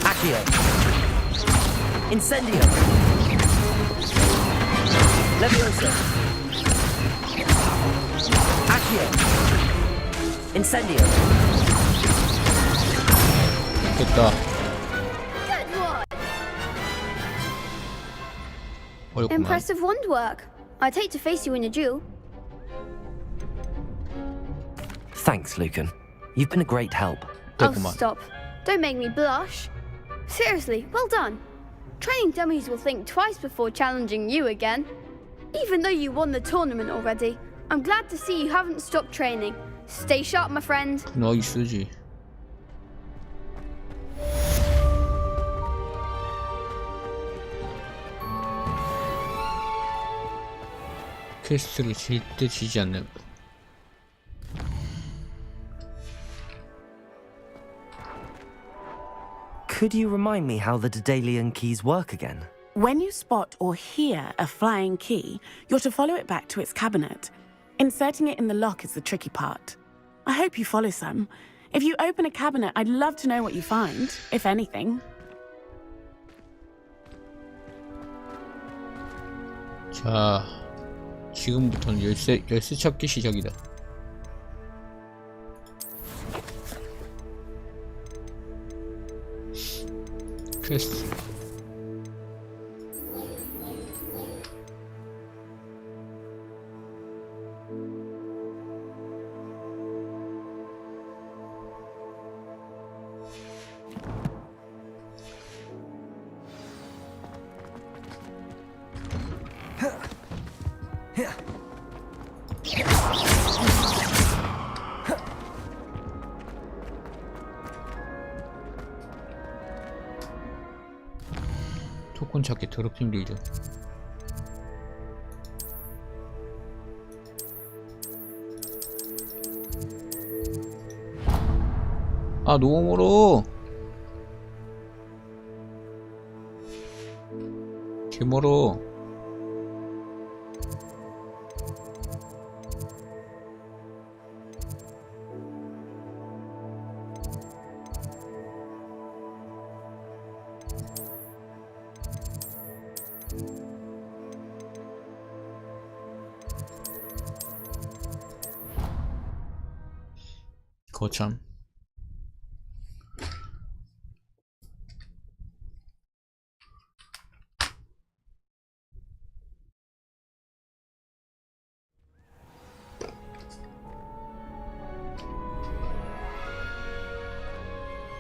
Accio, Incendio. Levioso. Accio, Incendio. 됐다. Good one. 어렵구만. Impressive wand work. I'd hate to face you in a duel. Thanks, Lucan. You've been a great help. Oh, stop. Don't make me blush. Seriously, well done. Training dummies will think twice before challenging you again. Even though you won the tournament already, I'm glad to see you haven't stopped training. Stay sharp, my friend. 분하기 쓰지. 퀘스트를 절대 지지 않는. Could you remind me how the Daedalian keys work again? When you spot or hear a flying key, you're to follow it back to its cabinet. Inserting it in the lock is the tricky part. I hope you follow some. If you open a cabinet, I'd love to know what you find, if anything. 자, 지금부터는 열쇠 찾기 시작이다. 퀘스트. 아이콘 찾기 더럽게 힘들죠. 아 너무 멀어. 개 멀어. 거참.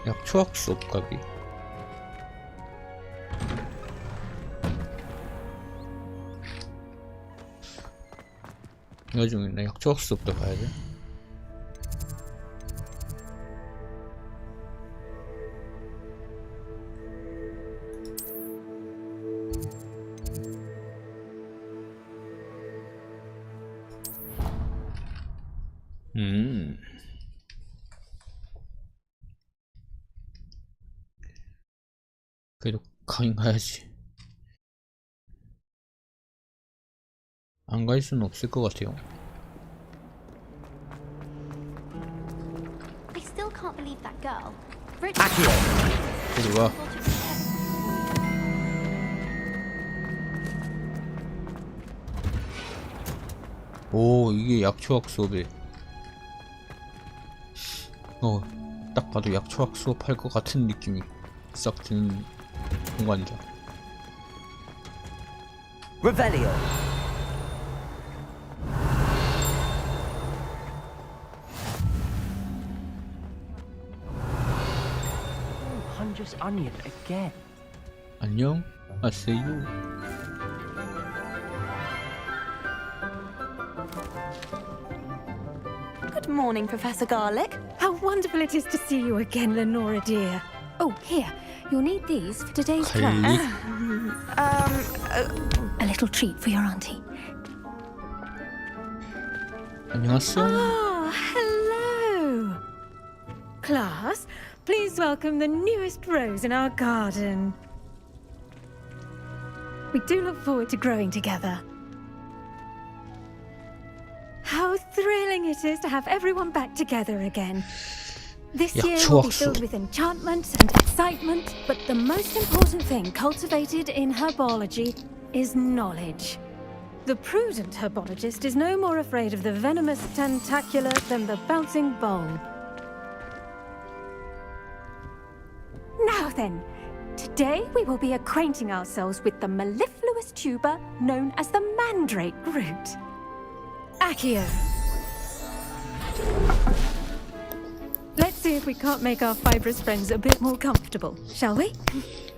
약초학 수업 가기. 나중에 나 약초학 수업도 가야 돼. 그래도 가긴 가야지. 안 갈 수는 없을 것 같아요. I still can't believe that girl. 저리 와. 오, 이게 약초학 수업에. 딱 봐도 약초학 수업 할 것 같은 느낌이 싹 드는 공간이다. Revelio. Hunter's onion again. 안녕, I see you. Good morning, Professor Garlic. How wonderful it is to see you again, Lenora dear. Oh, here, you'll need these for today's class. A little treat for your auntie. 안녕하세요. Oh, hello. Class, please welcome the newest rose in our garden. We do look forward to growing together. How thrilling it is to have everyone back together again. This year will be filled with enchantment and excitement, but the most important thing cultivated in herbology is knowledge. The prudent herbologist is no more afraid of the venomous tentacula than the bouncing bulb. Now then, today we will be acquainting ourselves with the mellifluous tuber known as the mandrake root. Accio. Let's see if we can't make our fibrous friends a bit more comfortable, shall we?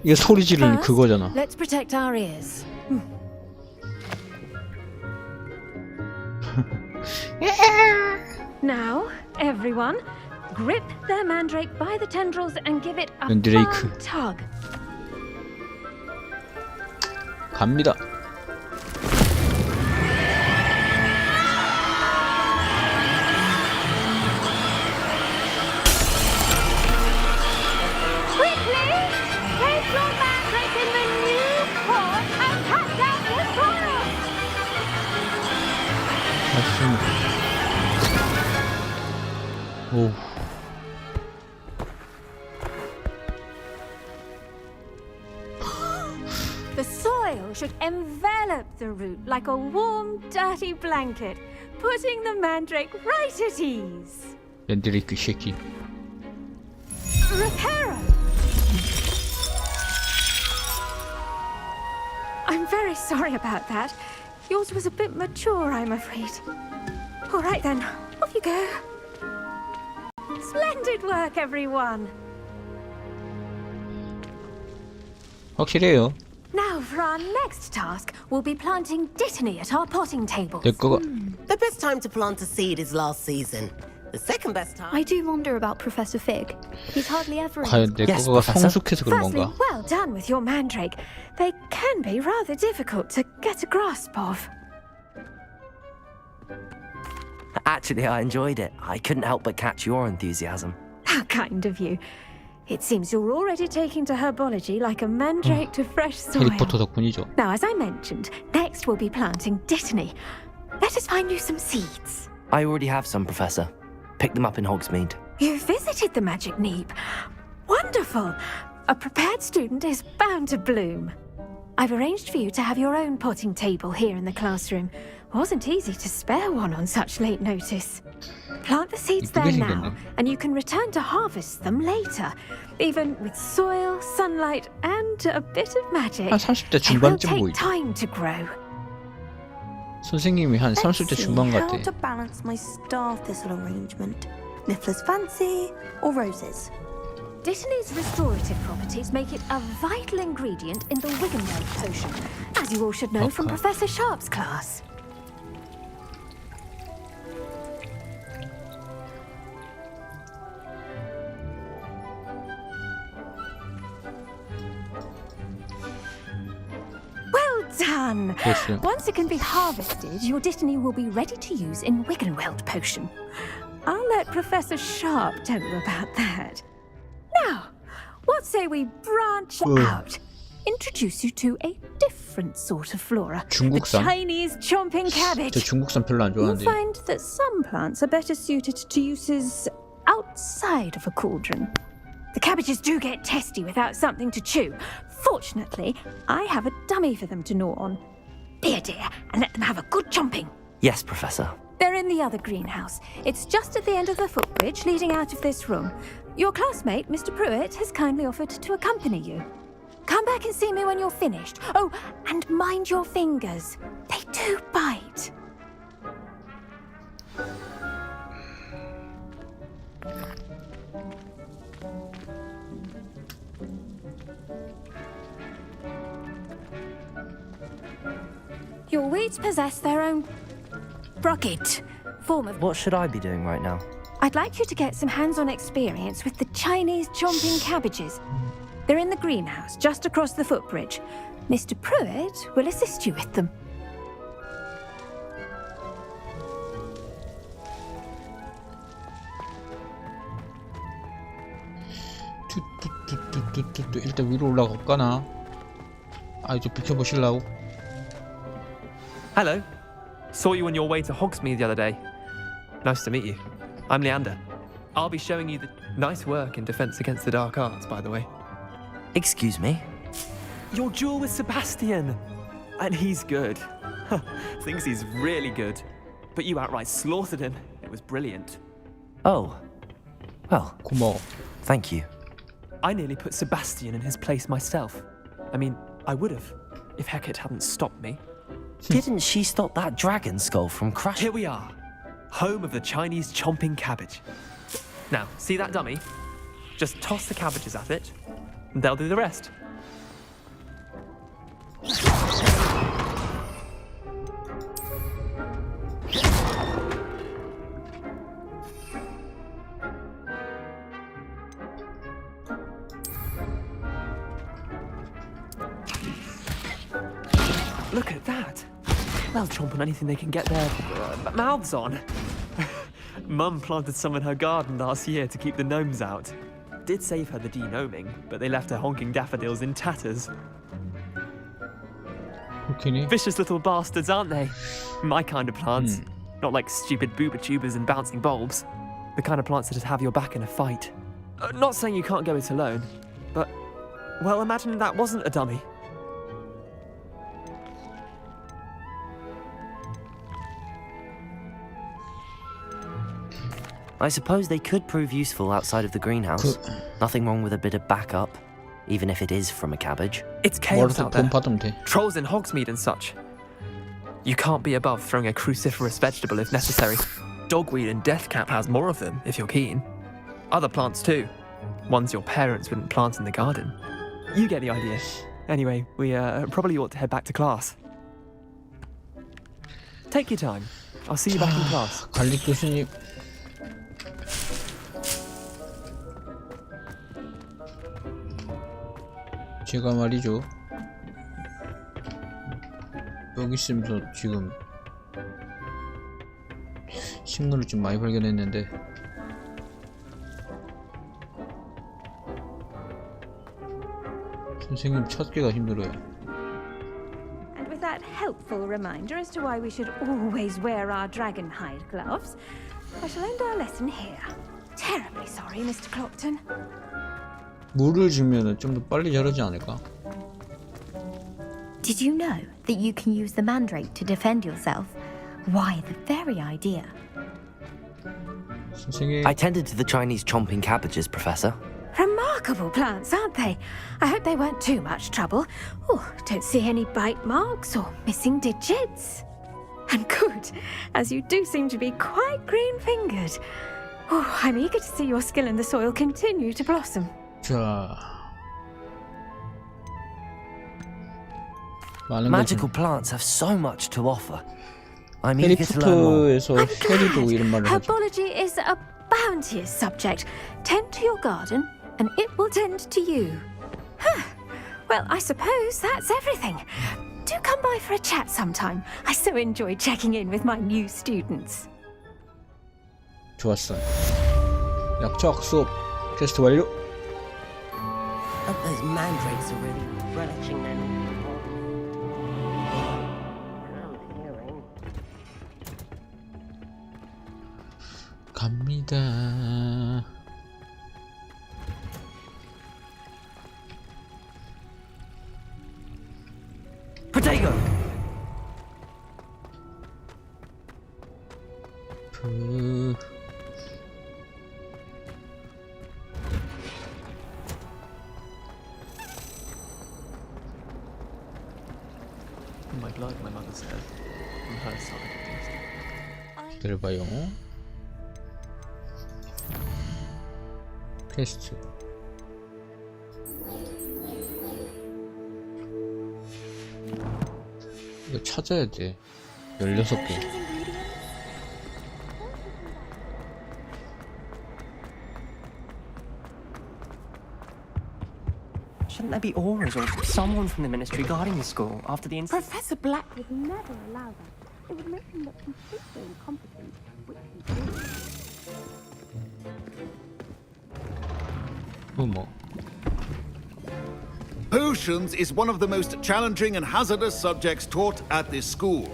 이게 소리 지르는 그거잖아. Let's protect our ears. Now, everyone, grip their mandrake by the tendrils and give it a firm tug. 갑니다. 오. The soil should envelop the root like a warm, dirty blanket, putting the mandrake right at ease. 랜드레이크 새끼. Reparo! I'm very sorry about that. Yours was a bit mature, I'm afraid. All right then, off you go. Splendid work, everyone. 확실해요. Now for our next task, we'll be planting dittany at our potting tables. The best time to plant a seed is last season. The second best time. I do wonder about Professor Fig. He's hardly ever in 과연 내 거가 성숙해서 그런 Firstly, 건가? well done with your mandrake. They can be rather difficult to get a grasp of. Actually, I enjoyed it. I couldn't help but catch your enthusiasm. How kind of you. It seems you're already taking to herbology like a mandrake to fresh soil. 해리포터 덕분이죠. Now, as I mentioned, next we'll be planting dittany. Let us find you some seeds. I already have some, Professor. Picked them up in Hogsmeade. You visited the Magic Neep. Wonderful. A prepared student is bound to bloom. I've arranged for you to have your own potting table here in the classroom. Wasn't easy to spare one on such late notice. Plant the seeds there now, and you can return to harvest them later, even with soil, sunlight, and a bit of magic. 한 30대 It will 중반쯤 take 보이죠. time to grow. 선생님이 한 30대 중반 How 같아. to balance my star thistle arrangement? Niffler's fancy or roses? Dittany's restorative properties make it a vital ingredient in the Wiggenweld potion, as you all should know from Professor Sharp's class. Well done! Yes, Once it can be harvested, your Dittany will be ready to use in Wiggenweld potion. I'll let Professor Sharp tell you about that. Now, what say we branch out? Introduce you to a different sort of flora. The 중국산? Chinese chomping cabbage. 저 중국산 별로 안 You'll 좋아하는데. find that some plants are better suited to uses outside of a cauldron. The cabbages do get testy without something to chew. Fortunately, I have a dummy for them to gnaw on. Be a dear and let them have a good chomping. Yes, Professor. They're in the other greenhouse. It's just at the end of the footbridge leading out of this room. Your classmate, Mr. Pruitt, has kindly offered to accompany you. Come back and see me when you're finished. Oh, and mind your fingers. They do bite. Your weeds possess their own rugged form of... What should I be doing right now? I'd like you to get some hands-on experience with the Chinese chomping cabbages. They're in the greenhouse, just across the footbridge. Mr. Pruitt will assist you with them. 일단 위로 올라갈까나? 아, 좀 비켜보실라고? Hello. Saw you on your way to Hogsmeade the other day. Nice to meet you. I'm Leander. I'll be showing you the nice work in Defense Against the Dark Arts, by the way. Excuse me? Your duel with Sebastian. And he's good. Thinks he's really good. But you outright slaughtered him. It was brilliant. Oh. Well, 고마워. thank you. I nearly put Sebastian in his place myself. I mean, I would have, if Hecate hadn't stopped me. Didn't she stop that dragon skull from crashing? Here we are, home of the Chinese chomping cabbage. Now, see that dummy? Just toss the cabbages at it, and they'll do the rest. Look at that. They'll chomp on anything they can get their mouths on. Mum planted some in her garden last year to keep the gnomes out. Did save her the de-gnoming, but they left her honking daffodils in tatters. Okay. Vicious little bastards, aren't they? My kind of plants. Not like stupid booba tubers and bouncing bulbs. The kind of plants that just have your back in a fight. Not saying you can't go it alone, but, well, imagine that wasn't a dummy. I suppose they could prove useful outside of the greenhouse. Nothing wrong with a bit of backup, even if it is from a cabbage. It's chaos out there. Trolls in Hogsmeade and such. You can't be above throwing a cruciferous vegetable if necessary. Dogweed and deathcap has more of them, if you're keen. Other plants too. Ones your parents wouldn't plant in the garden. You get the idea. Anyway, we probably ought to head back to class. Take your time. I'll see you back in class. 관리 교수님. 제가 말이죠. 여기 있으면서 지금 식물을 좀 많이 발견했는데 선생님 찾기가 힘들어요. And with that helpful reminder as to why we should always wear our dragon hide gloves, I shall end our lesson here. Terribly sorry, Mr. Clopton. 물을 주면은 좀 더 빨리 자라지 않을까? Did you know that you can use the mandrake to defend yourself? Why, the very idea. 선생님. I tended to the Chinese chomping cabbages, Professor. Remarkable plants, aren't they? I hope they weren't too much trouble. Oh, don't see any bite marks or missing digits. And good, as you do seem to be quite green-fingered. Oh, I'm eager to see your skill in the soil continue to blossom. 자. Magical plants have so much to offer. I'm eager to learn more. 해리포터에서 해리도 이런 말을 하죠. Herbology is a bounteous subject. Tend to your garden, and it will tend to you. Huh. Well, I suppose that's everything. Do come by for a chat sometime. I so enjoy checking in with my new students. 좋았어. 약초학 수업 테스트 완료. Those mandrakes are really relishing their 갑니다. Potato. My blood, my mother said, from her side at least. 기다려봐요. 퀘스트. 이거 찾아야 돼. 16개. Shouldn't there be auras or someone from the ministry guarding the school after the incident? Professor Black would never allow that. It would make him look completely incompetent, which he 뭐. Potions is one of the most challenging and hazardous subjects taught at this school.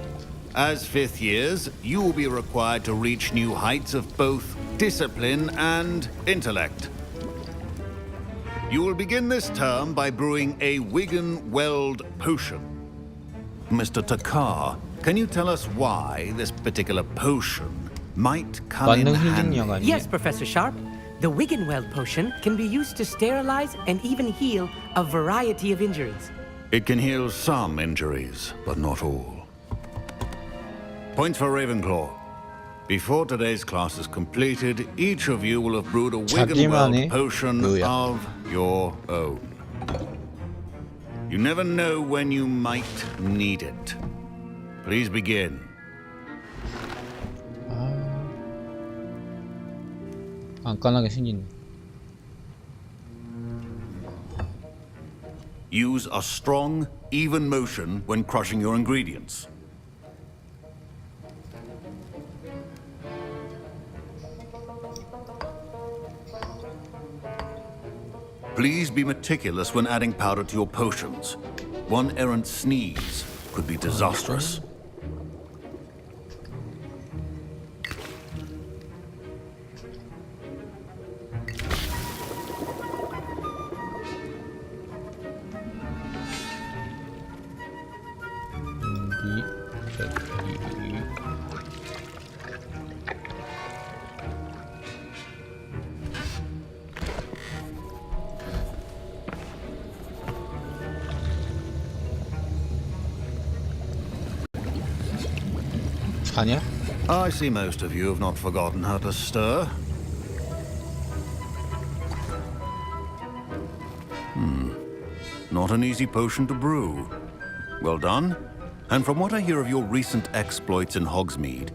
As fifth years, you will be required to reach new heights of both discipline and intellect. You will begin this term by brewing a Wigan-Weld potion. Mr. Takar, can you tell us why this particular potion might come in handy? Yes, Professor Sharp. The Wigan-Weld potion can be used to sterilize and even heal a variety of injuries. It can heal some injuries, but not all. Point for Ravenclaw. Before today's class is completed, each of you will have brewed a Wigan-Weld potion of your own. You never know when you might need it. Please begin. 깐깐하게 생긴. Use a strong, even motion when crushing your ingredients. Please be meticulous when adding powder to your potions. One errant sneeze could be disastrous. 아니야? I see most of you have not forgotten how to stir. Not an easy potion to brew. Well done. And from what I hear of your recent exploits in Hogsmeade,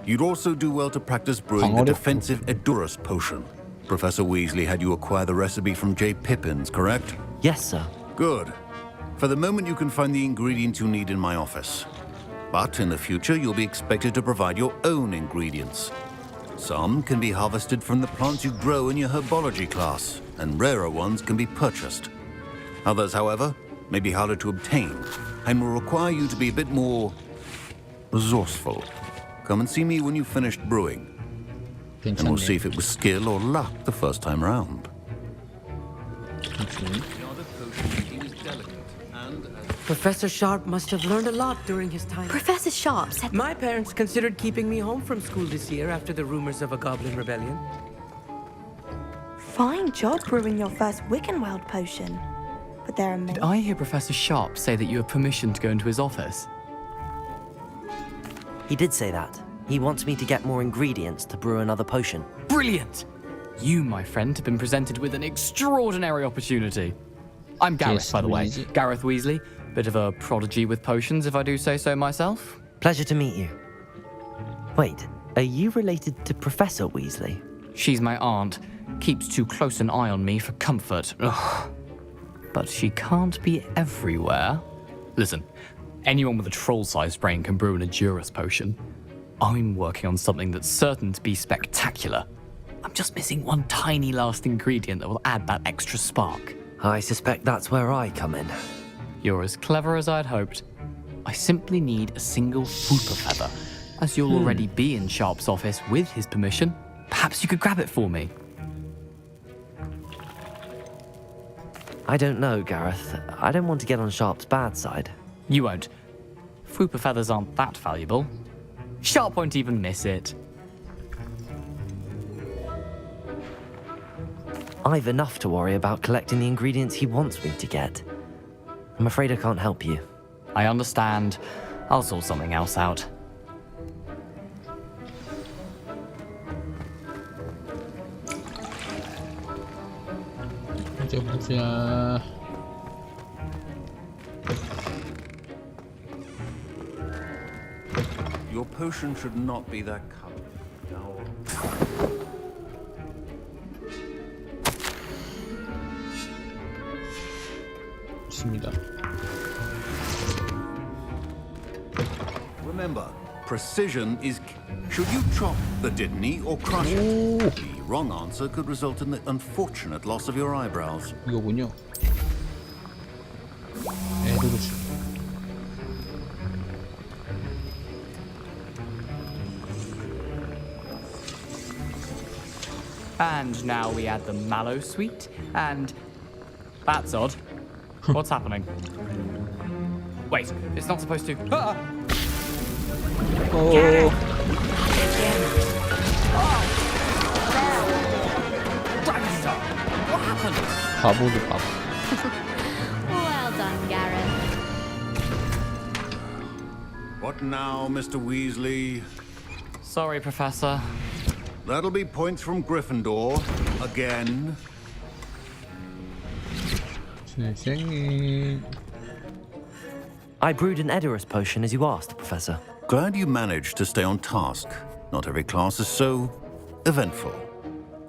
you'd also do well to practice brewing the defensive Edurus potion. Professor Weasley had you acquire the recipe from J. Pippins, correct? Yes, sir. Good. For the moment, you can find the ingredients you need in my office. But in the future, you'll be expected to provide your own ingredients. Some can be harvested from the plants you grow in your herbology class, and rarer ones can be purchased. Others, however, may be harder to obtain, and will require you to be a bit more resourceful. Come and see me when you've finished brewing, and we'll see if it was skill or luck the first time round. Professor Sharp must have learned a lot during his time. Professor Sharp said... My parents considered keeping me home from school this year after the rumors of a goblin rebellion. Fine job brewing your first Wiggenweld potion. But there are many... Did I hear Professor Sharp say that you have permission to go into his office? He did say that. He wants me to get more ingredients to brew another potion. Brilliant! You, my friend, have been presented with an extraordinary opportunity. I'm Gareth, by the way. Gareth Weasley. Bit of a prodigy with potions, if I do say so myself. Pleasure to meet you. Wait, are you related to Professor Weasley? She's my aunt. Keeps too close an eye on me for comfort. Ugh. But she can't be everywhere. Listen, anyone with a troll-sized brain can brew an Edurus potion. I'm working on something that's certain to be spectacular. I'm just missing one tiny last ingredient that will add that extra spark. I suspect that's where I come in. You're as clever as I'd hoped. I simply need a single Fupa feather. As you'll already be in Sharp's office with his permission, perhaps you could grab it for me. I don't know, Gareth. I don't want to get on Sharp's bad side. You won't. Fupa feathers aren't that valuable. Sharp won't even miss it. I've enough to worry about collecting the ingredients he wants me to get. I'm afraid I can't help you. I understand. I'll sort something else out. Your potion should not be that color. Remember, precision is key. Should you chop the Dittany or crush it? The wrong answer could result in the unfortunate loss of your eyebrows. 이거군요. And now we add the mallow sweet, and that's odd. What's happening? Wait, it's not supposed to. Ah! Oh. What happened? 바보도 바보. Well done, Gareth. What now, Mr. Weasley? Sorry, Professor. That'll be points from Gryffindor. Again. I brewed an Edurus potion as you asked, Professor. Glad you managed to stay on task. Not every class is so eventful.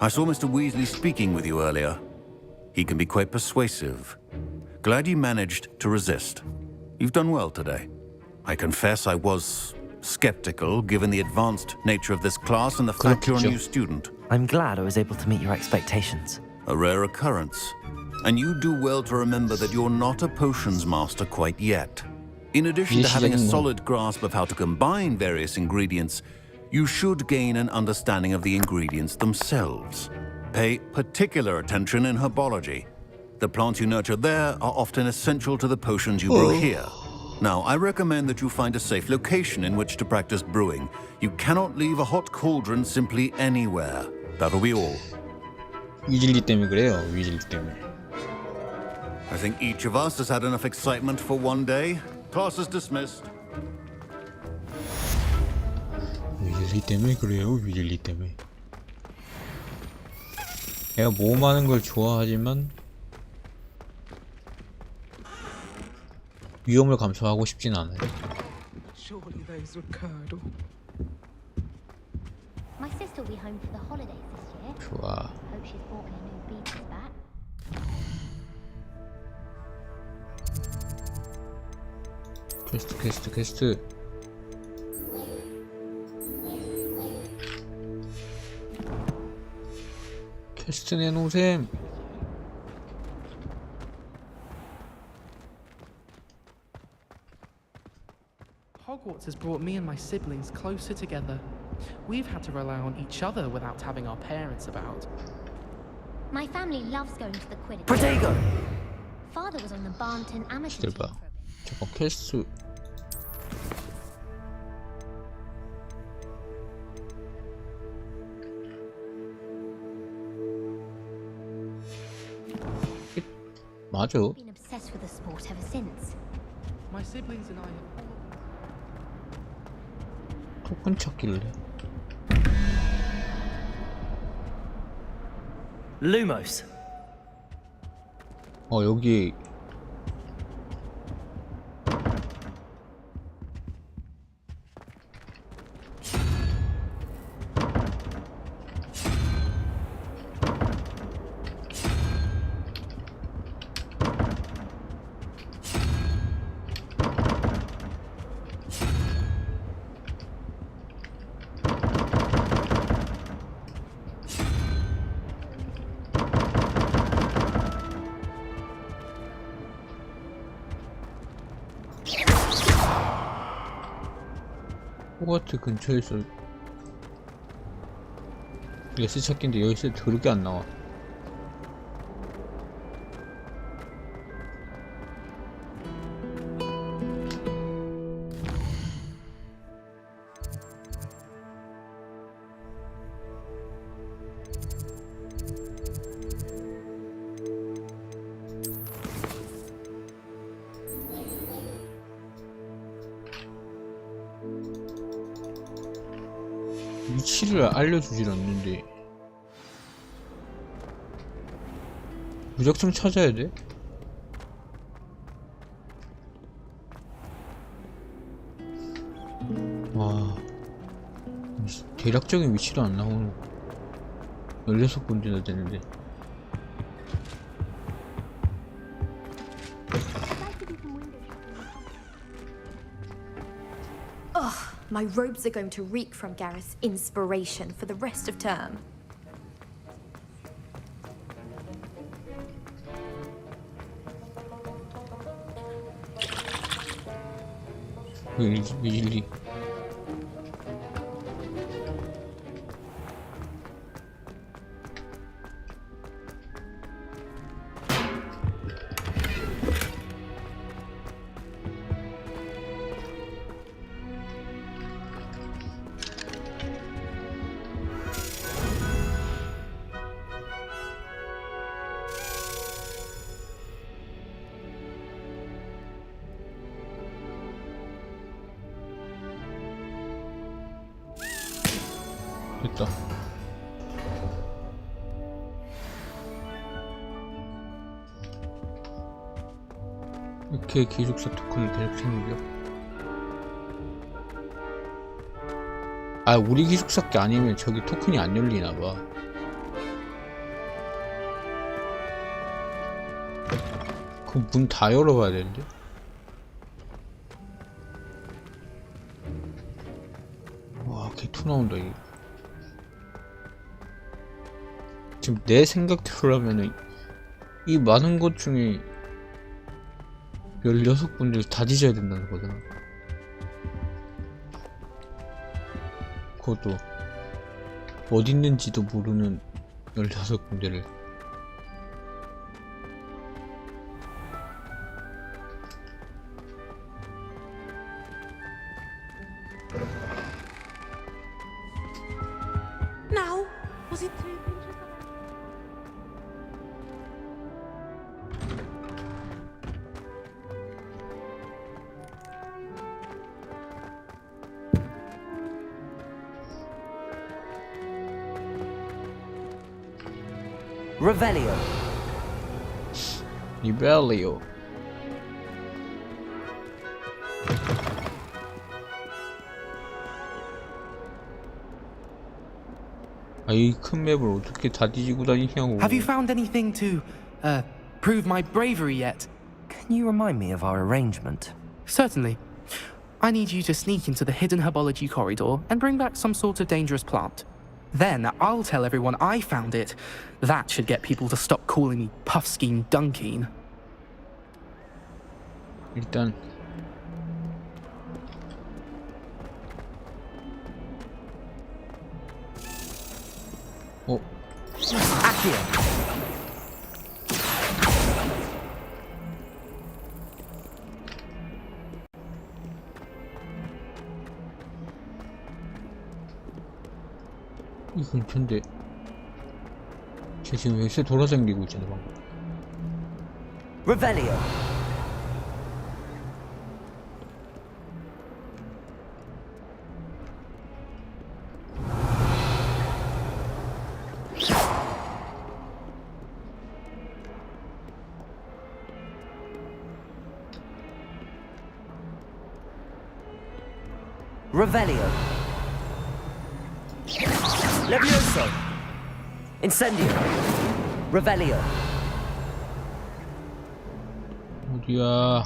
I saw Mr. Weasley speaking with you earlier. He can be quite persuasive. Glad you managed to resist. You've done well today. I confess I was skeptical, given the advanced nature of this class and the fact you're a new student. I'm glad I was able to meet your expectations. A rare occurrence. And you do well to remember that you're not a potions master quite yet. In addition to having a solid grasp of how to combine various ingredients, you should gain an understanding of the ingredients themselves. Pay particular attention in herbology. The plants you nurture there are often essential to the potions you brew here. Now, I recommend that you find a safe location in which to practice brewing. You cannot leave a hot cauldron simply anywhere. That'll be all. 위즐리 때문에 그래요. 위즐리 때문에. I think each of us has had enough excitement for one day. Class is dismissed. 위즐리 때문에 그래요. 위즐리 때문에. 내가 모험하는 걸 좋아하지만 위험을 감수하고 싶진 않아요. My sister will be home for the holidays this year. 좋아. Hope she's brought me a new beaches back. 퀘스트. 퀘스트 내놓으셈. Hogwarts has brought me and my siblings closer together. We've had to rely on each other without having our parents about. My family loves going to the Quidditch. Protego! Father was on the Barnton amateur team for a bit. 잠깐 퀘스트. 맞아. Been obsessed with the sport ever since. My siblings and I have 토큰 찾길래. Lumos. 여기 호그와트 근처에서 레스 찾기인데 여기서 더럽게 안 나와. 위치를 알려주질 않는데 무작정 찾아야 돼? 와, 대략적인 위치도 안 나오는 16군데나 되는데. My robes are going to reek from Gareth's inspiration for the rest of term. 위즐리. 됐다. 이렇게 기숙사 토큰을 계속 생겨. 아, 우리 기숙사 게 아니면 저기 토큰이 안 열리나봐. 그럼 문 다 열어봐야 되는데? 와, 개투 나온다, 이거. 지금 내 생각대로라면은 이 많은 것 중에 16군데를 다 뒤져야 된다는 거잖아. 그것도 어디 있는지도 모르는 16군데를. Now, was it 3 pinches? Revelio. Revelio. 아, 이 큰 맵을 어떻게 다 뒤지고 다니냐고. Have you found anything to, prove my bravery yet? Can you remind me of our arrangement? Certainly. I need you to sneak into the hidden herbology corridor and bring back some sort of dangerous plant. Then I'll tell everyone I found it. That should get people to stop calling me Puffskein Dunkeen. 일단 이 근처인데 쟤 지금 요새 돌아다니고 있잖아 방금. Revelio. Revelio. Levioso. Incendio. Revelio. 어디야?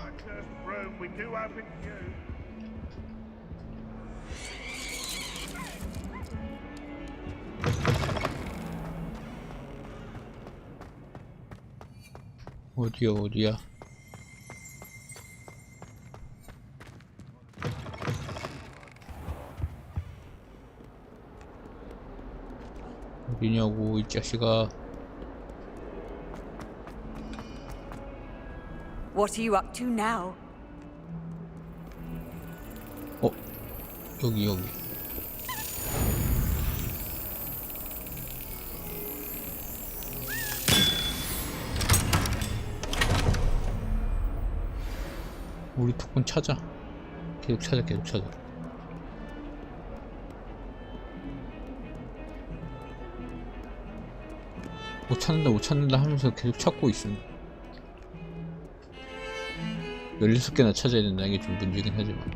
어디야? 어디냐고 이 자식아. What are you up to now? 여기. 우리 토큰 찾아. 계속 찾아. 못 찾는다 하면서 계속 찾고 있음. 16개나 찾아야 된다. 이게 좀 문제긴 하지만.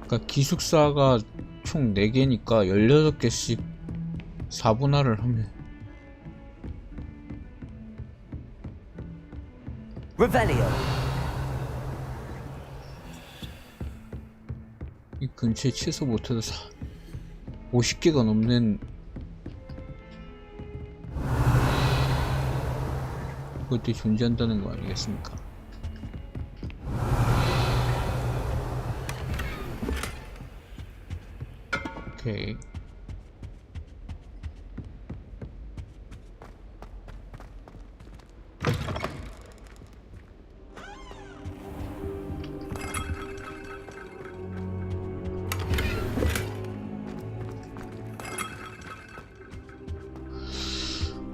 그러니까 기숙사가 총 4개니까 16개씩 4분할을 하면 Revelio. 이 근처에 취소 못해도 50개가 넘는 것들이 존재한다는 거 아니겠습니까? 오케이.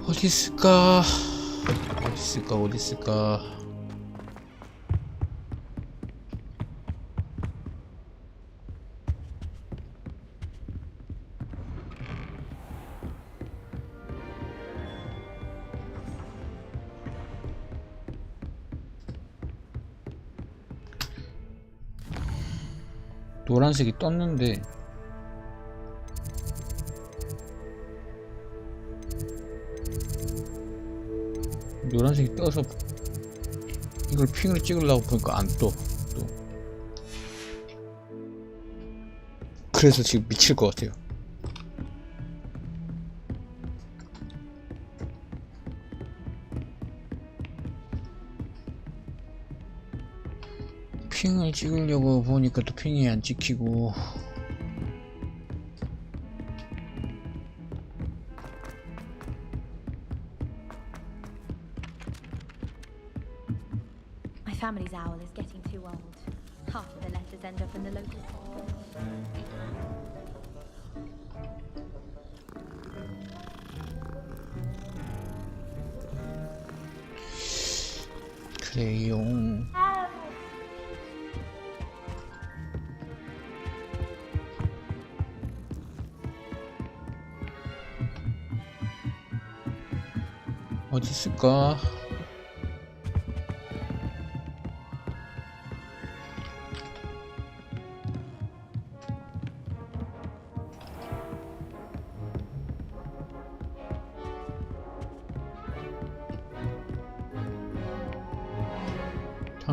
어디 있을까? 노란색이 떴는데 노란색이 떠서 이걸 핑을 찍으려고 보니까 안 떠. 또 그래서 지금 미칠 것 같아요. 핑을 찍으려고 보니까 또 핑이 안 찍히고. My family's owl is getting too old. Half of the letters end up in the local pocket. 그래요. 어디 있을까?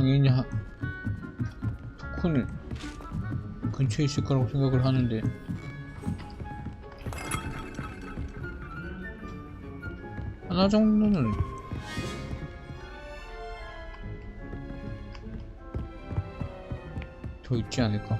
당연히 토큰 근처에 있을 거라고 생각을 하는데 하나 정도는 더 있지 않을까?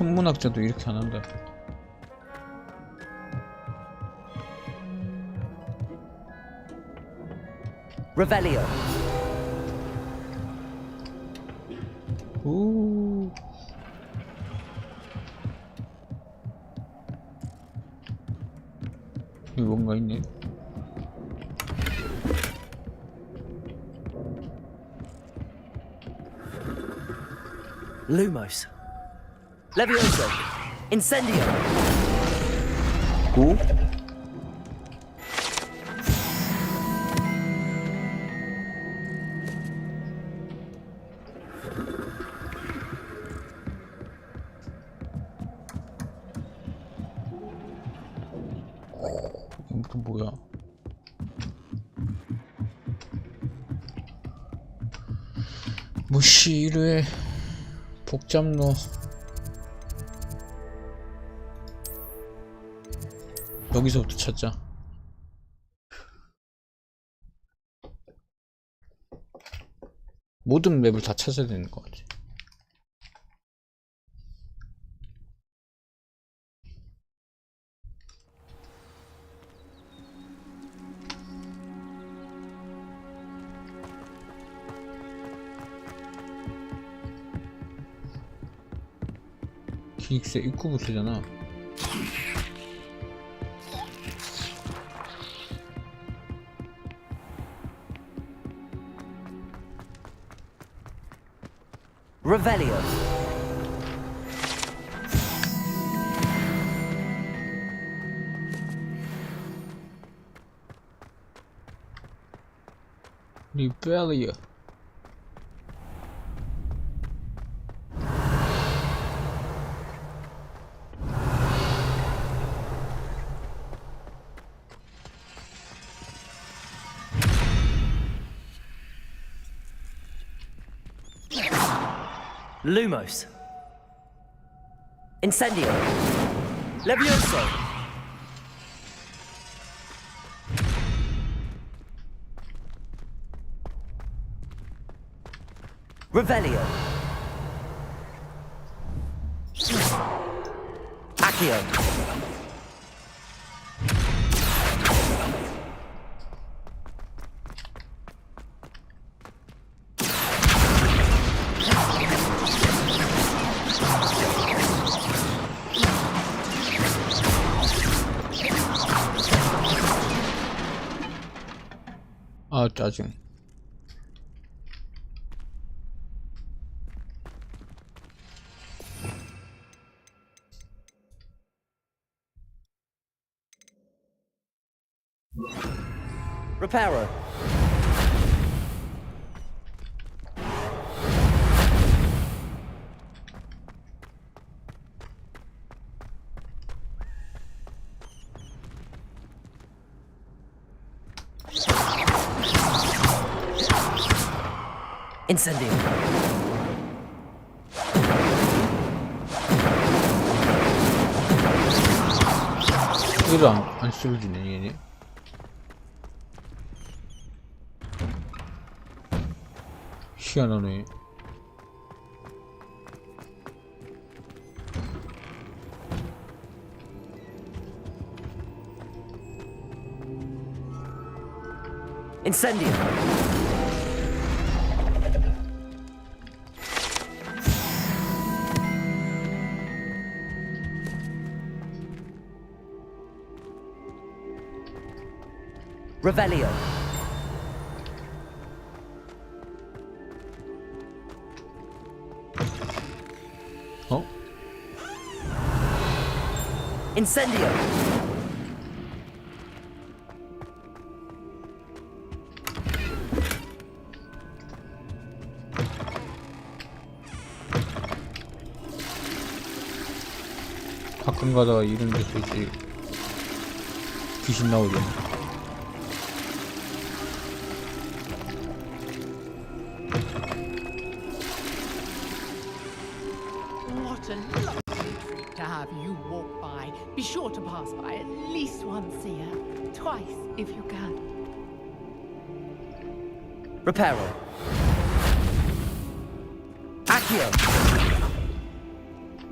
천문학자도 이렇게 안 한다. Revelio. 오. 여기 뭔가 있네. Lumos. Levioso. Incendio. 고? 이거 뭐야? 무시 1회 복잡로 여기서부터 찾자. 모든 맵을 다 찾아야 되는 것 같아. 기익세 입구부터잖아. Revelio. Revelio. Lumos. Incendio. Levioso. Revelio. Accio. 아 짜증. Reparo. Incendio. 이거 안 씌워지네 얘네. 희한하네. Incendio. Revelio. 어? Incendio. 가끔 가다가 이런 데서 이제 귀신 나오잖아. What a lovely treat to have you walk by. Be sure to pass by at least once a year. Twice, if you can. Reparo. Accio.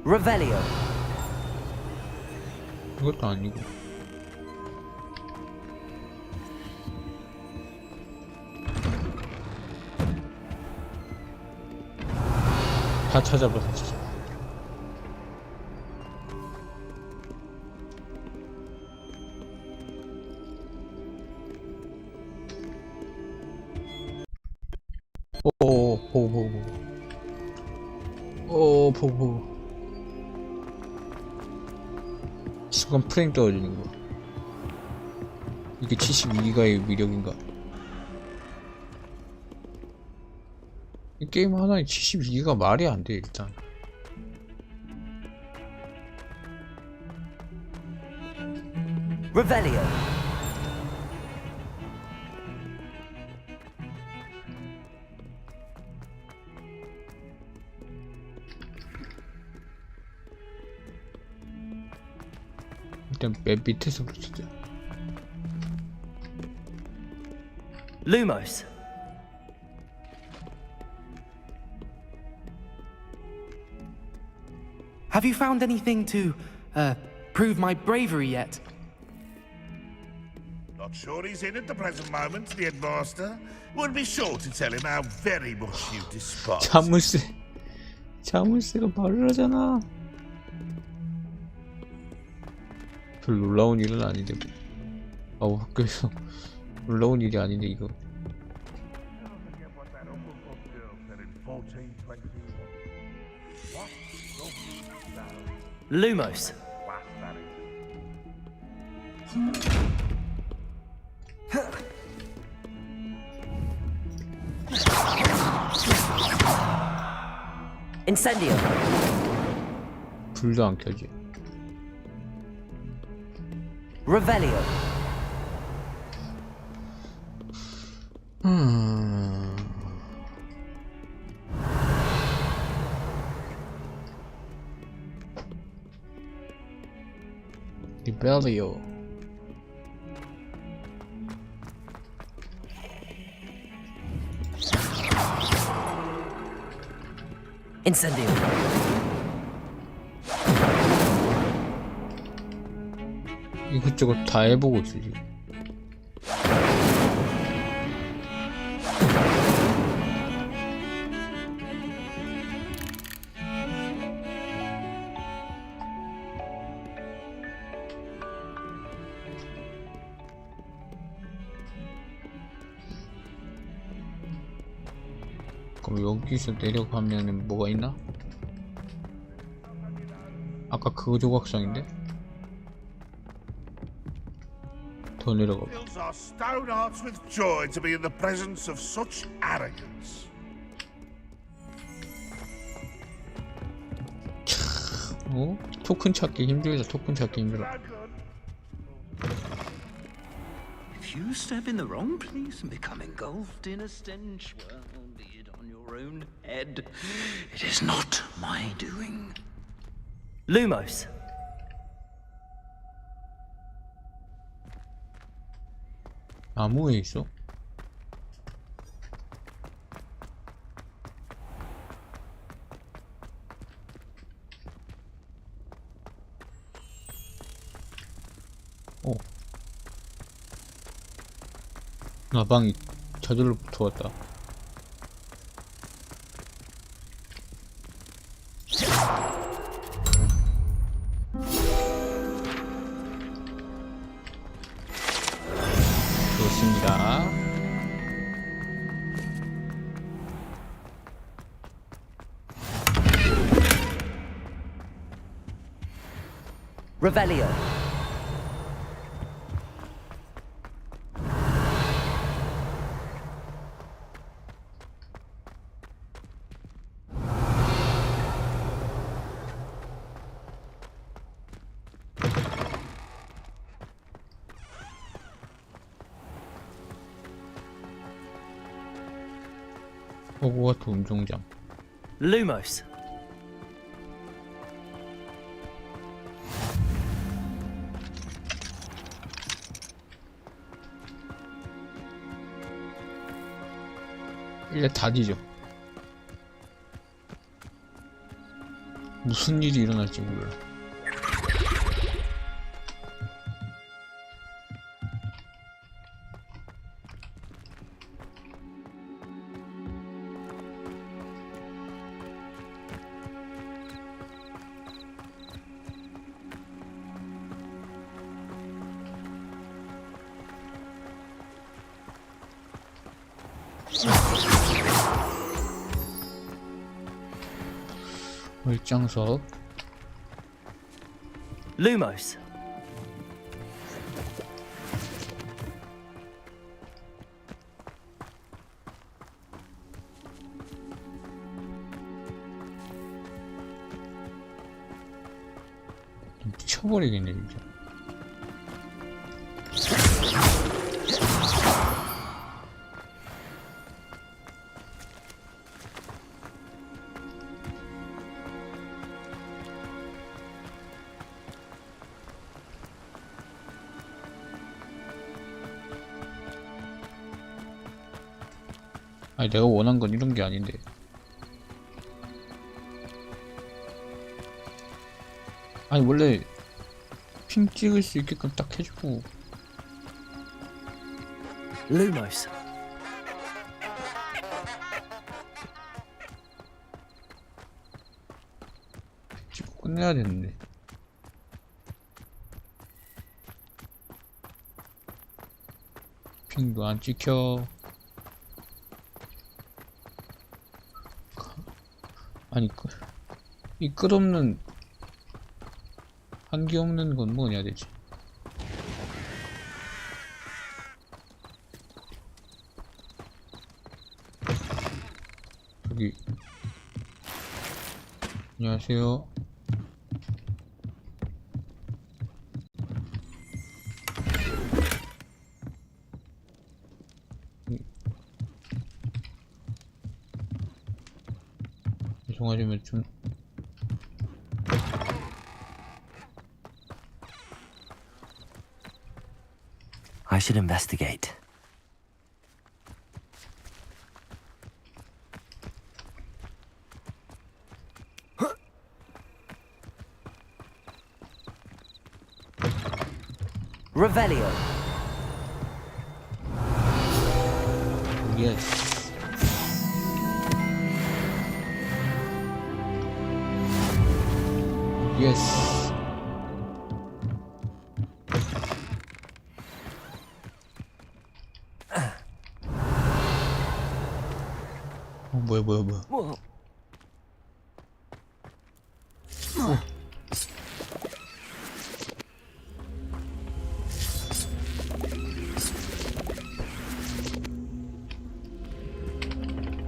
Revelio. 이것도 아니고. 다 찾아봐, 다 찾아봐. 보고. 순간 프레임 떨어지는 거. 이게 72기가의 위력인가? 이 게임 하나에 72기가 말이 안 돼, 일단. Revelio. 일단 맨 밑에서부터 진짜. Lumos. Have you found anything to, prove my bravery yet? Not sure he's in at the present moment, the headmaster. We'll be sure to tell him how very much you despise. 자물쇠가 말을 하잖아. 별 놀라운 일은 아닌데. 학교에서 놀라운 일이 아닌데 이거. Lumos. Incendio. 불도 안 켜지. Revelio. Revelio. Incendio. 이것저것 다 해보고 있어 지금. 그럼 여기서 내려가면은 뭐가 있나? 아까 그거 조각상인데? 더 내려가. Fills our stone hearts with joy to be in the presence of such arrogance. 토큰 찾기 힘들다. 토큰 찾기 힘들어. If you step in the wrong place and become engulfed in a stench, well, be it on your own head. It is not my doing. Lumos. 나무에 있어? 나방이 저절로 붙어왔다. 좋습니다. Revelio. 호그와트 운동장. Lumos. 이게 다지죠. 무슨 일이 일어날지 몰라. 일장석. Lumos. 미쳐버리겠네 진짜. 아니 내가 원한 건 이런 게 아닌데. 아니 원래 핑 찍을 수 있게끔 딱 해주고. Lumos. 찍고 끝내야 되는데. 핑도 안 찍혀. 아니 이 끝없는 한기 없는 건 뭐냐 해야 되지? 저기 안녕하세요. 죄송하지만 좀 I should investigate. Revelio. Yes. Yes. 뭐야.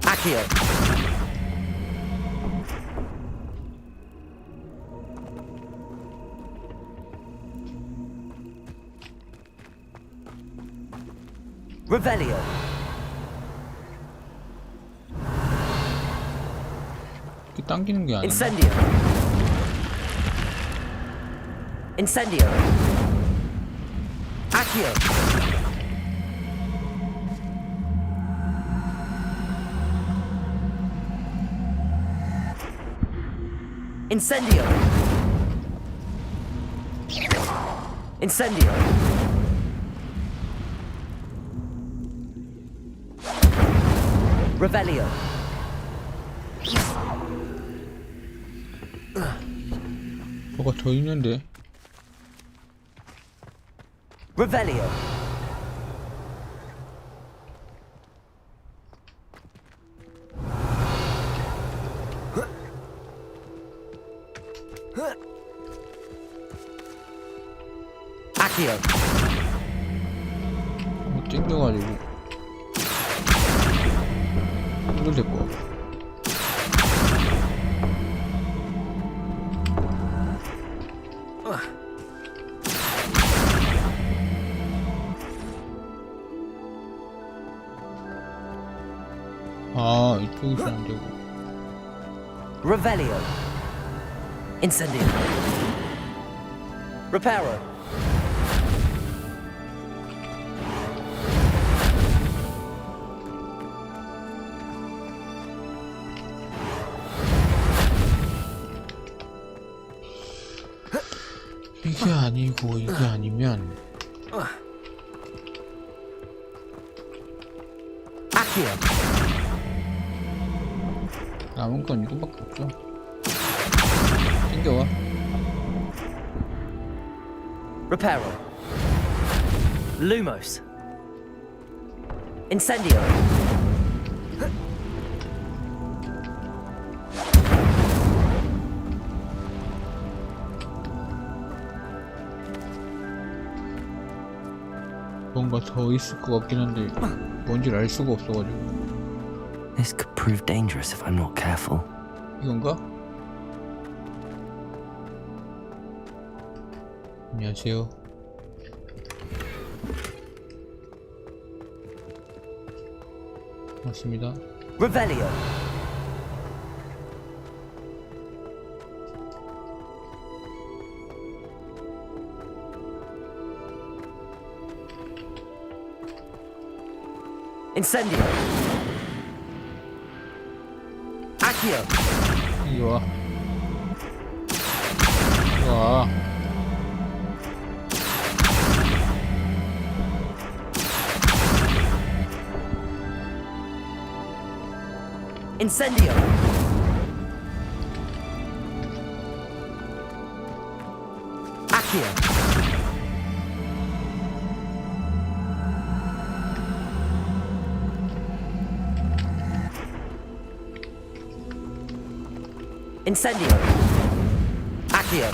Accio. Revelio. 이렇게 당기는 게 아니야. Incendio. Incendio. Accio. Incendio. Incendio. Revelio. 뭐가 더 있는데? Revelio. Accio. 땡겨가지고 이걸 데리고 아, 이쪽에서 안 되고. Revelio. Incendio. Reparo. 이게 아니고 이게 아니면 Accio. 남은 건 이거밖에 없죠. 땡겨와. Reparo. Lumos. Incendio. 뭔가 더 있을 것 같긴 한데 뭔지를 알 수가 없어가지고. This could prove dangerous if I'm not careful. 이건가? 안녕하세요. 맞습니다. Revelio. Incendio. Accio. 이리 와. 이리 와. Incendio. Accio. Incendio. Accio.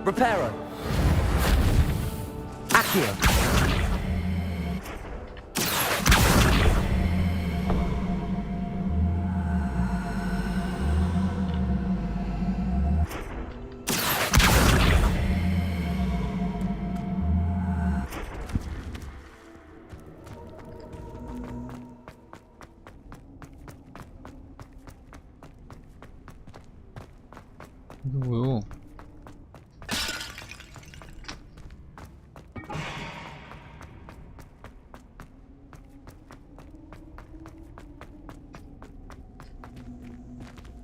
Reparo. Accio. 이게 뭐요?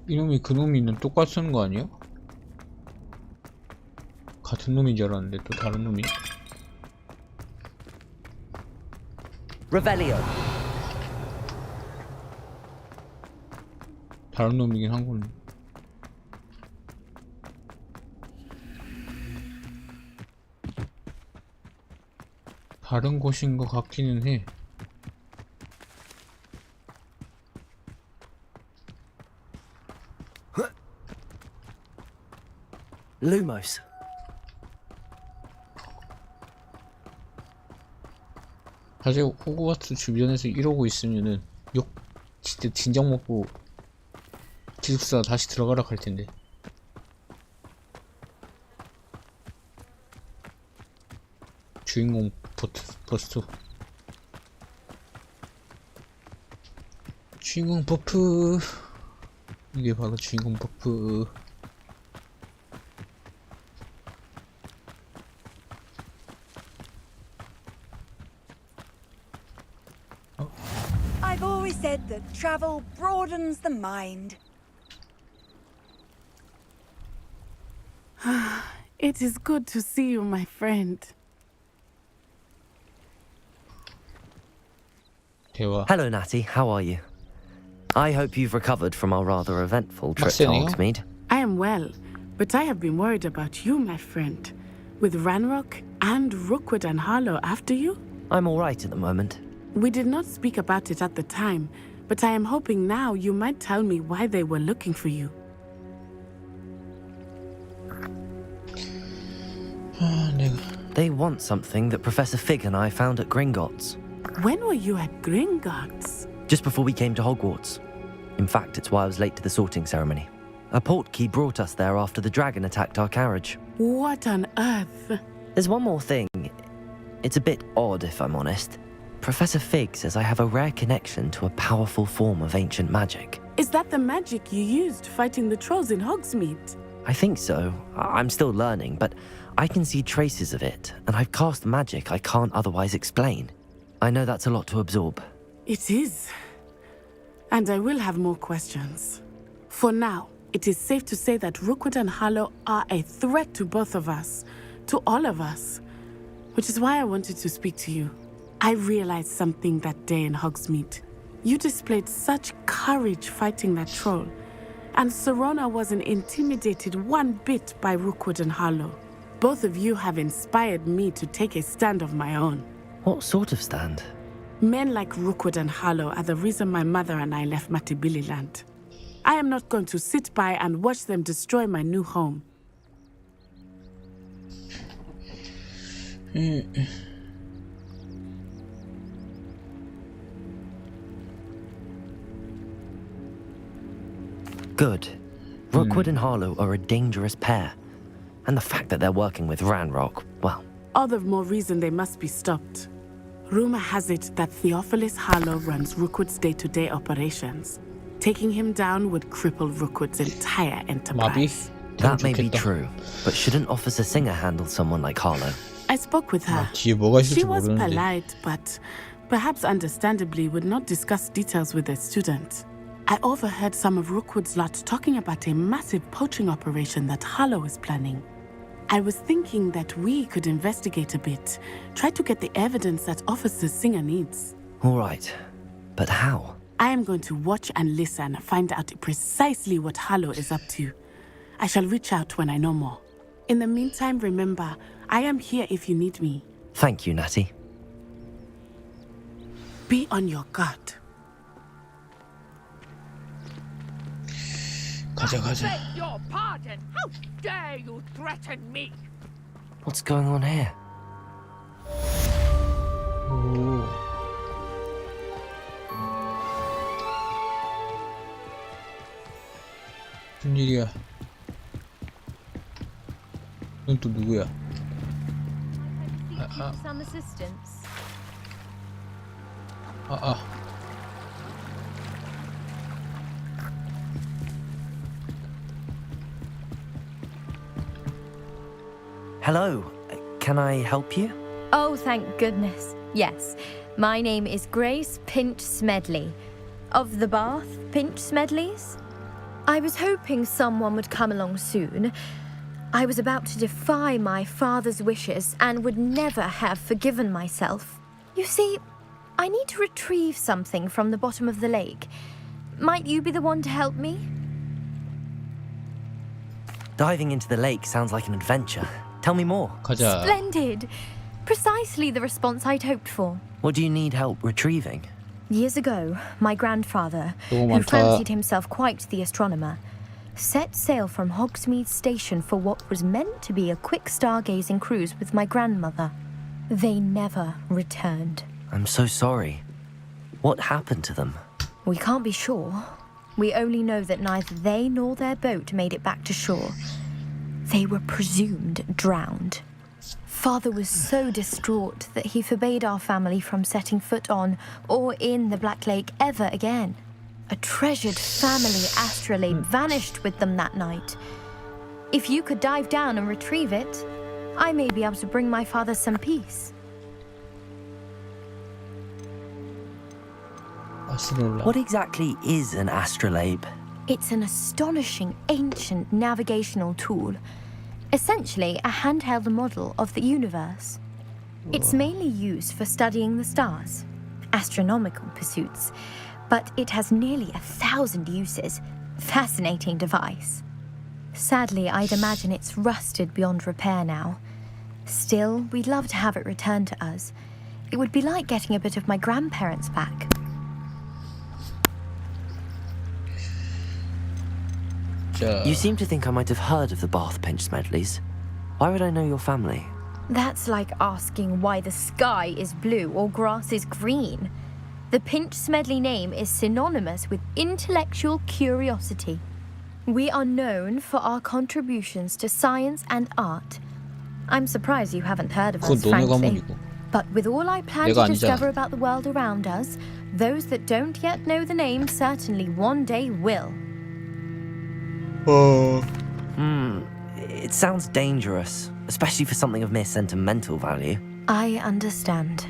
이놈이 그놈이는 똑같이 쓰는 거 아니야? 같은 놈인 줄 알았는데 또 다른 놈이? Revelio. 다른 놈이긴 한군. 다른 곳인 것 같기는 해. Lumos. 사실 호그와트 주변에서 이러고 있으면은 욕 진짜 진정 먹고 기숙사 다시 들어가라 할 텐데. 주인공 버스트. 주인공 버프. 이게 바로 주인공 버프. I've always said that travel broadens the mind. It is good to see you, my friend. Hello, Natty. How are you? I hope you've recovered from our rather eventful trip to Hogsmeade. I am well, but I have been worried about you, my friend. With Ranrock and Rookwood and Harlow after you, I'm all right at the moment. We did not speak about it at the time, but I am hoping now you might tell me why they were looking for you. They want something that Professor Fig and I found at Gringotts. When were you at Gringotts? Just before we came to Hogwarts. In fact, it's why I was late to the sorting ceremony. A portkey brought us there after the dragon attacked our carriage. What on earth? There's one more thing. It's a bit odd, if I'm honest. Professor Fig says I have a rare connection to a powerful form of ancient magic. Is that the magic you used fighting the trolls in Hogsmeade? I think so. I'm still learning, but I can see traces of it, and I've cast magic I can't otherwise explain. I know that's a lot to absorb. It is. And I will have more questions. For now, it is safe to say that Rookwood and Harlow are a threat to both of us, to all of us, which is why I wanted to speak to you. I realized something that day in Hogsmeade. You displayed such courage fighting that troll, and Serona wasn't intimidated one bit by Rookwood and Harlow. Both of you have inspired me to take a stand of my own. What sort of stand? Men like Rookwood and Harlow are the reason my mother and I left Matabeleland. I am not going to sit by and watch them destroy my new home. Good. Rookwood and Harlow are a dangerous pair. And the fact that they're working with Ranrock, well... All the more reason they must be stopped. Rumor has it that Theophilus Harlow runs Rookwood's day-to-day operations. Taking him down would cripple Rookwood's entire enterprise. That may be true, but shouldn't Officer Singer handle someone like Harlow? I spoke with her. She was polite, but perhaps understandably would not discuss details with a student. I overheard some of Rookwood's lot talking about a massive poaching operation that Harlow is planning. I was thinking that we could investigate a bit, try to get the evidence that Officer Singer needs. All right, but how? I am going to watch and listen, find out precisely what Harlow is up to. I shall reach out when I know more. In the meantime, remember, I am here if you need me. Thank you, Natty. Be on your guard. I beg your pardon. How dare you threaten me? What's going on here? 무슨 일이야? 넌 또 누구야? Some assistance. Hello, can I help you? Oh, thank goodness. Yes, my name is Grace Pinch Smedley, of the Bath Pinch Smedleys. I was hoping someone would come along soon. I was about to defy my father's wishes and would never have forgiven myself. You see, I need to retrieve something from the bottom of the lake. Might you be the one to help me? Diving into the lake sounds like an adventure. Tell me more. 가자. Splendid! Precisely the response I'd hoped for. What do you need help retrieving? Years ago, my grandfather, 너무 who 많다. fancied himself quite the astronomer, set sail from Hogsmeade Station for what was meant to be a quick stargazing cruise with my grandmother. They never returned. I'm so sorry. What happened to them? We can't be sure. We only know that neither they nor their boat made it back to shore. They were presumed drowned. Father was so distraught that he forbade our family from setting foot on or in the Black Lake ever again. A treasured family astrolabe vanished with them that night. If you could dive down and retrieve it, I may be able to bring my father some peace. What exactly is an astrolabe? It's an astonishing ancient navigational tool. Essentially, a handheld model of the universe. It's mainly used for studying the stars, astronomical pursuits, but it has nearly 1,000 uses. Fascinating device. Sadly, I'd imagine it's rusted beyond repair now. Still, we'd love to have it returned to us. It would be like getting a bit of my grandparents back. You seem to think I might have heard of the Bath Pinch Smedleys. Why would I know your family? That's like asking why the sky is blue or grass is green. The Pinch Smedley name is synonymous with intellectual curiosity. We are known for our contributions to science and art. I'm surprised you haven't heard of us, frankly. But with all I plan to discover about the world around us, those that don't yet know the name certainly one day will. It sounds dangerous, especially for something of mere sentimental value. I understand.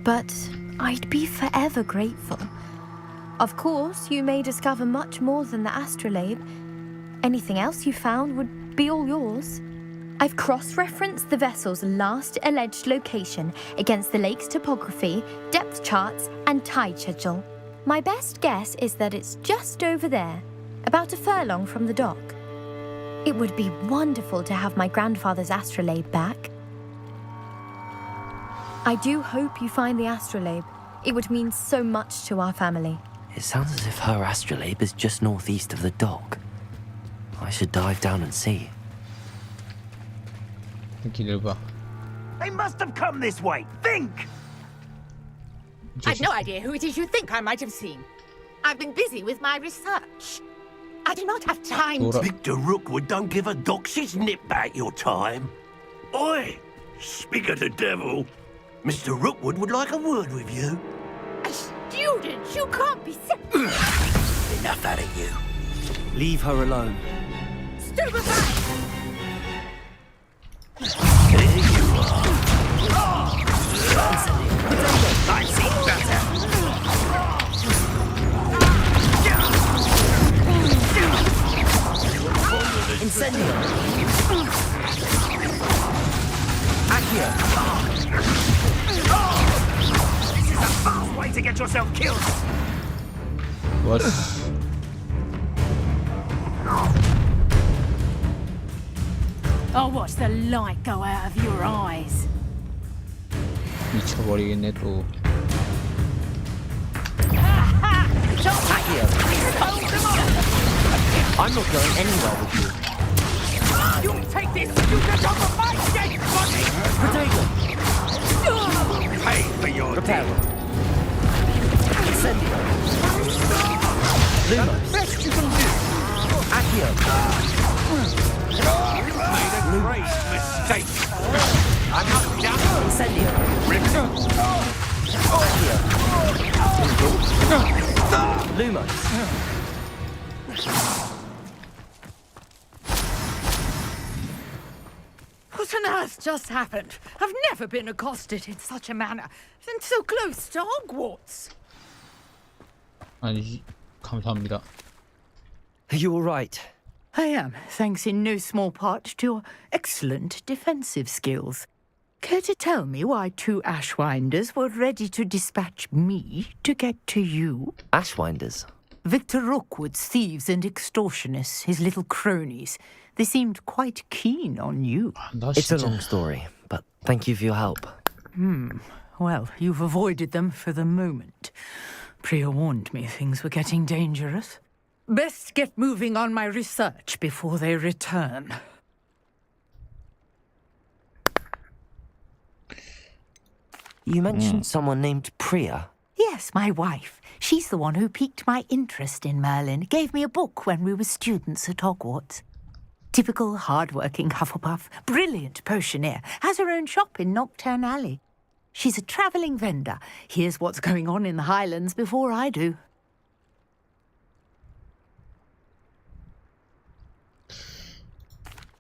But I'd be forever grateful. Of course, you may discover much more than the astrolabe. Anything else you found would be all yours. I've cross-referenced the vessel's last alleged location against the lake's topography, depth charts, and tide schedule. My best guess is that it's just over there, about a furlong from the dock. It would be wonderful to have my grandfather's astrolabe back. I do hope you find the astrolabe. It would mean so much to our family. It sounds as if her astrolabe is just northeast of the dock. I should dive down and see. They must have come this way. Think! I've no idea who it is you think I might have seen. I've been busy with my research. I do not have time to... Victor Rookwood don't give a doxy's nip back your time. Oi! Speak of the devil. Mr. Rookwood would like a word with you. A student? You can't be... Enough out of you. Leave her alone. Stupefy! There you are. I've seen better. Incendio! Accio! This is a fast way to get yourself killed! What? I'll watch the light go out of your eyes. 미쳐버리겠네 또. Accio! I'm not going anywhere with you. You'll take this student off of my dead body! Potato! Pay for your Prepare. Incendio! Lumos! Best you can do! Accio! You made a great mistake! Incendio! Accio! Lumos! What on earth just happened? I've never been accosted in such a manner, and so close to Hogwarts. 아니, 감사합니다. Are you all right? I am, thanks in no small part to your excellent defensive skills. Care to tell me why two Ashwinders were ready to dispatch me to get to you? Ashwinders? Victor Rookwood's thieves and extortionists, his little cronies. They seemed quite keen on you. It's a long story, but thank you for your help. Well, you've avoided them for the moment. Priya warned me things were getting dangerous. Best get moving on my research before they return. You mentioned someone named Priya. Yes, my wife. She's the one who piqued my interest in Merlin. Gave me a book when we were students at Hogwarts. Typical hard-working Hufflepuff, brilliant potioneer, has her own shop in Knockturn Alley. She's a travelling vendor. Hears what's going on in the Highlands before I do.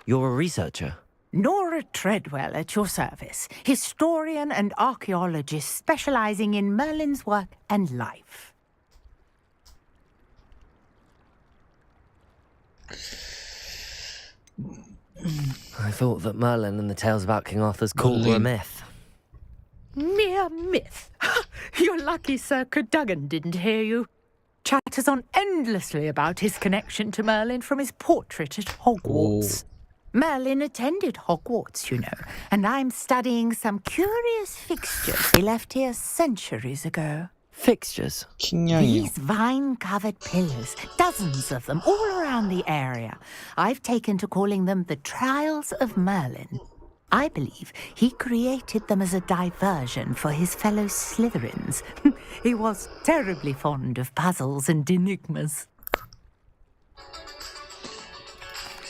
You're a researcher? Nora Treadwell at your service, historian and archaeologist specialising in Merlin's work and life. I thought that Merlin and the tales about King Arthur's court were a myth. Mere myth. You're lucky Sir Cadogan didn't hear you. Chatters on endlessly about his connection to Merlin from his portrait at Hogwarts. Merlin attended Hogwarts, you know, and I'm studying some curious fixtures he left here centuries ago. Fixtures? These vine-covered pillars, dozens of them, all around the area. I've taken to calling them the Trials of Merlin. I believe he created them as a diversion for his fellow Slytherins. He was terribly fond of puzzles and enigmas.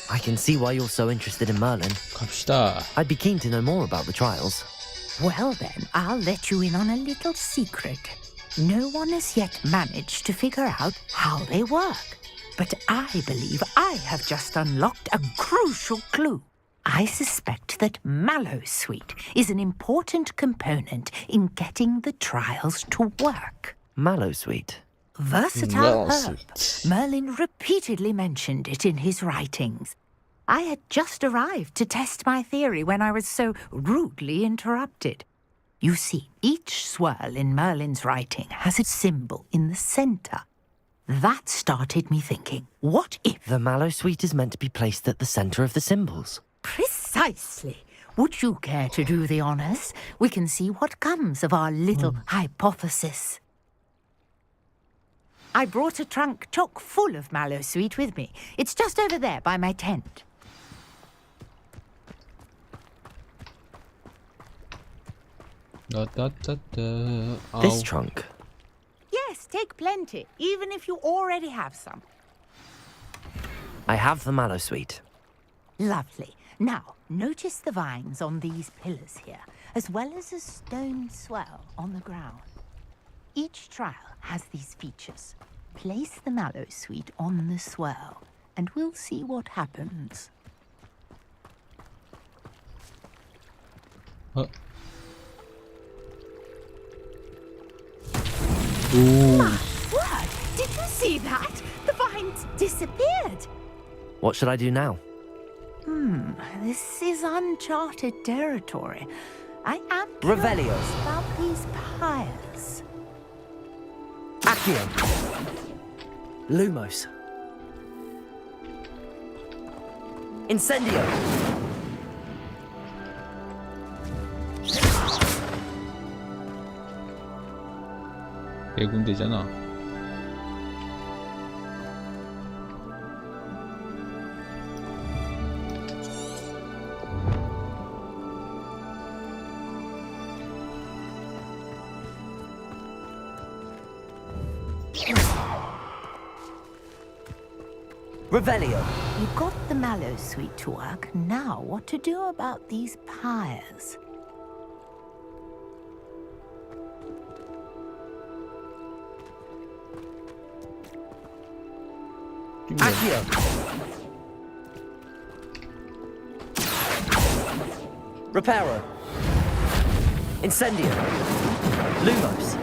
I can see why you're so interested in Merlin. 갑시다. I'd be keen to know more about the trials. Well then, I'll let you in on a little secret. No one has yet managed to figure out how they work. But I believe I have just unlocked a crucial clue. I suspect that Mallowsweet is an important component in getting the trials to work. Mallowsweet? Versatile herb. Merlin repeatedly mentioned it in his writings. I had just arrived to test my theory when I was so rudely interrupted. You see, each swirl in Merlin's writing has a symbol in the center. That started me thinking, what if... The Mallowsweet is meant to be placed at the center of the symbols. Precisely. Would you care to do the honors? We can see what comes of our little hypothesis. I brought a trunk chock full of Mallowsweet with me. It's just over there by my tent. This trunk? Yes, take plenty, even if you already have some. I have the Mallowsweet. Lovely. Now, notice the vines on these pillars here, as well as a stone swell on the ground. Each trial has these features. Place the Mallowsweet on the swirl, and we'll see what happens. My word! Did you see that? The vines disappeared. What should I do now? This is uncharted territory. I am Revelio. curious about these pyres. Accio. Lumos. Incendio. 네 군데잖아. Revelio. You got the Mallowsweet to work. Now, what to do about these pyres? Accio. Reparo. Incendio. Lumos.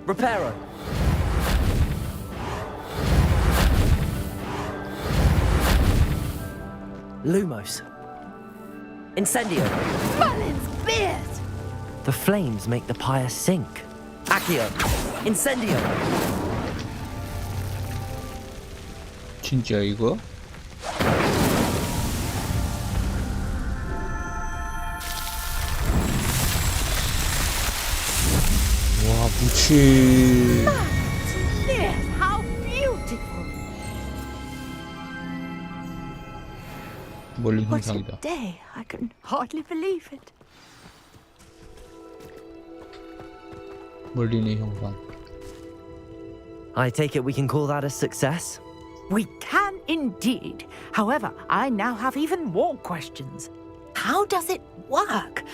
Reparo. Lumos. Incendio. Merlin's beard! The flames make the pyre sink. Accio. Incendio. 진짜 이거? 와, 무치. How beautiful! 멀린 What a 형상이다. day! I can hardly believe it. 멀린의 형상. I take it we can call that a success? We can indeed. However, I now have even more questions. How does it work?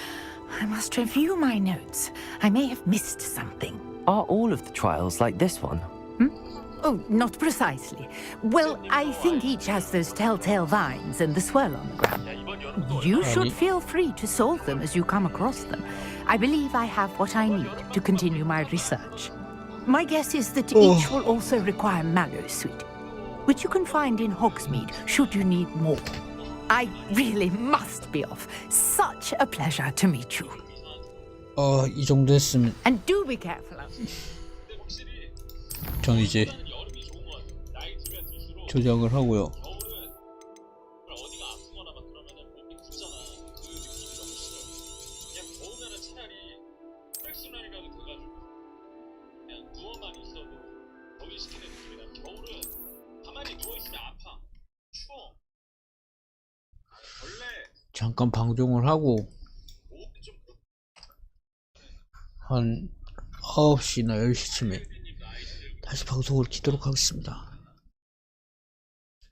I must review my notes. I may have missed something. Are all of the trials like this one? Oh, not precisely. Well, I think each has those telltale vines and the swirl on the ground. You should feel free to solve them as you come across them. I believe I have what I need to continue my research. My guess is that each will also require Mallowsweet, which you can find in Hogsmeade should you need more. I really must be off. Such a pleasure to meet you. 이 정도 했으면 And do be careful. 전 이제 조작을 하고요. 신활이 혈액순환이라도 돼가지고 그냥 누워만 있어도 더위시키는 느낌이라. 겨울은 가만히 누워있으면 아파. 추워. 원래 잠깐 방종을 하고 한 9시나 10시쯤에 다시 방송을 키도록 하겠습니다.